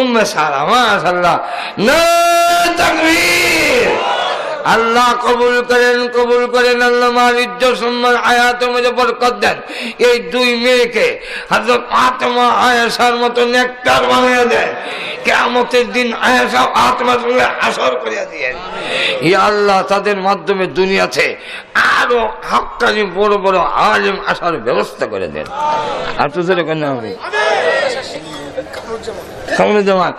উম্মে সারা। মাশাআল্লাহ, নারে তাকবীর। আল্লাহ কবুল করেন। আল্লাহ মার ইজ্জত সম্মান হায়াতের মধ্যে বরকত দেন। এই 2 মেয়েকে হযরত ফাতেমা আয়েশার মতো নেকটার বানিয়ে দেন। কিয়ামতের দিন আয়েশা ফাতেমার সঙ্গে আসর করিয়া দিয়েন। ইয়া আল্লাহ, তাদের মাধ্যমে দুনিয়াতে আরো হক্কানি বড় বড় আলেম আসার ব্যবস্থা করে দেন। আর তো যেরকম না হবে কামরুজ্জামান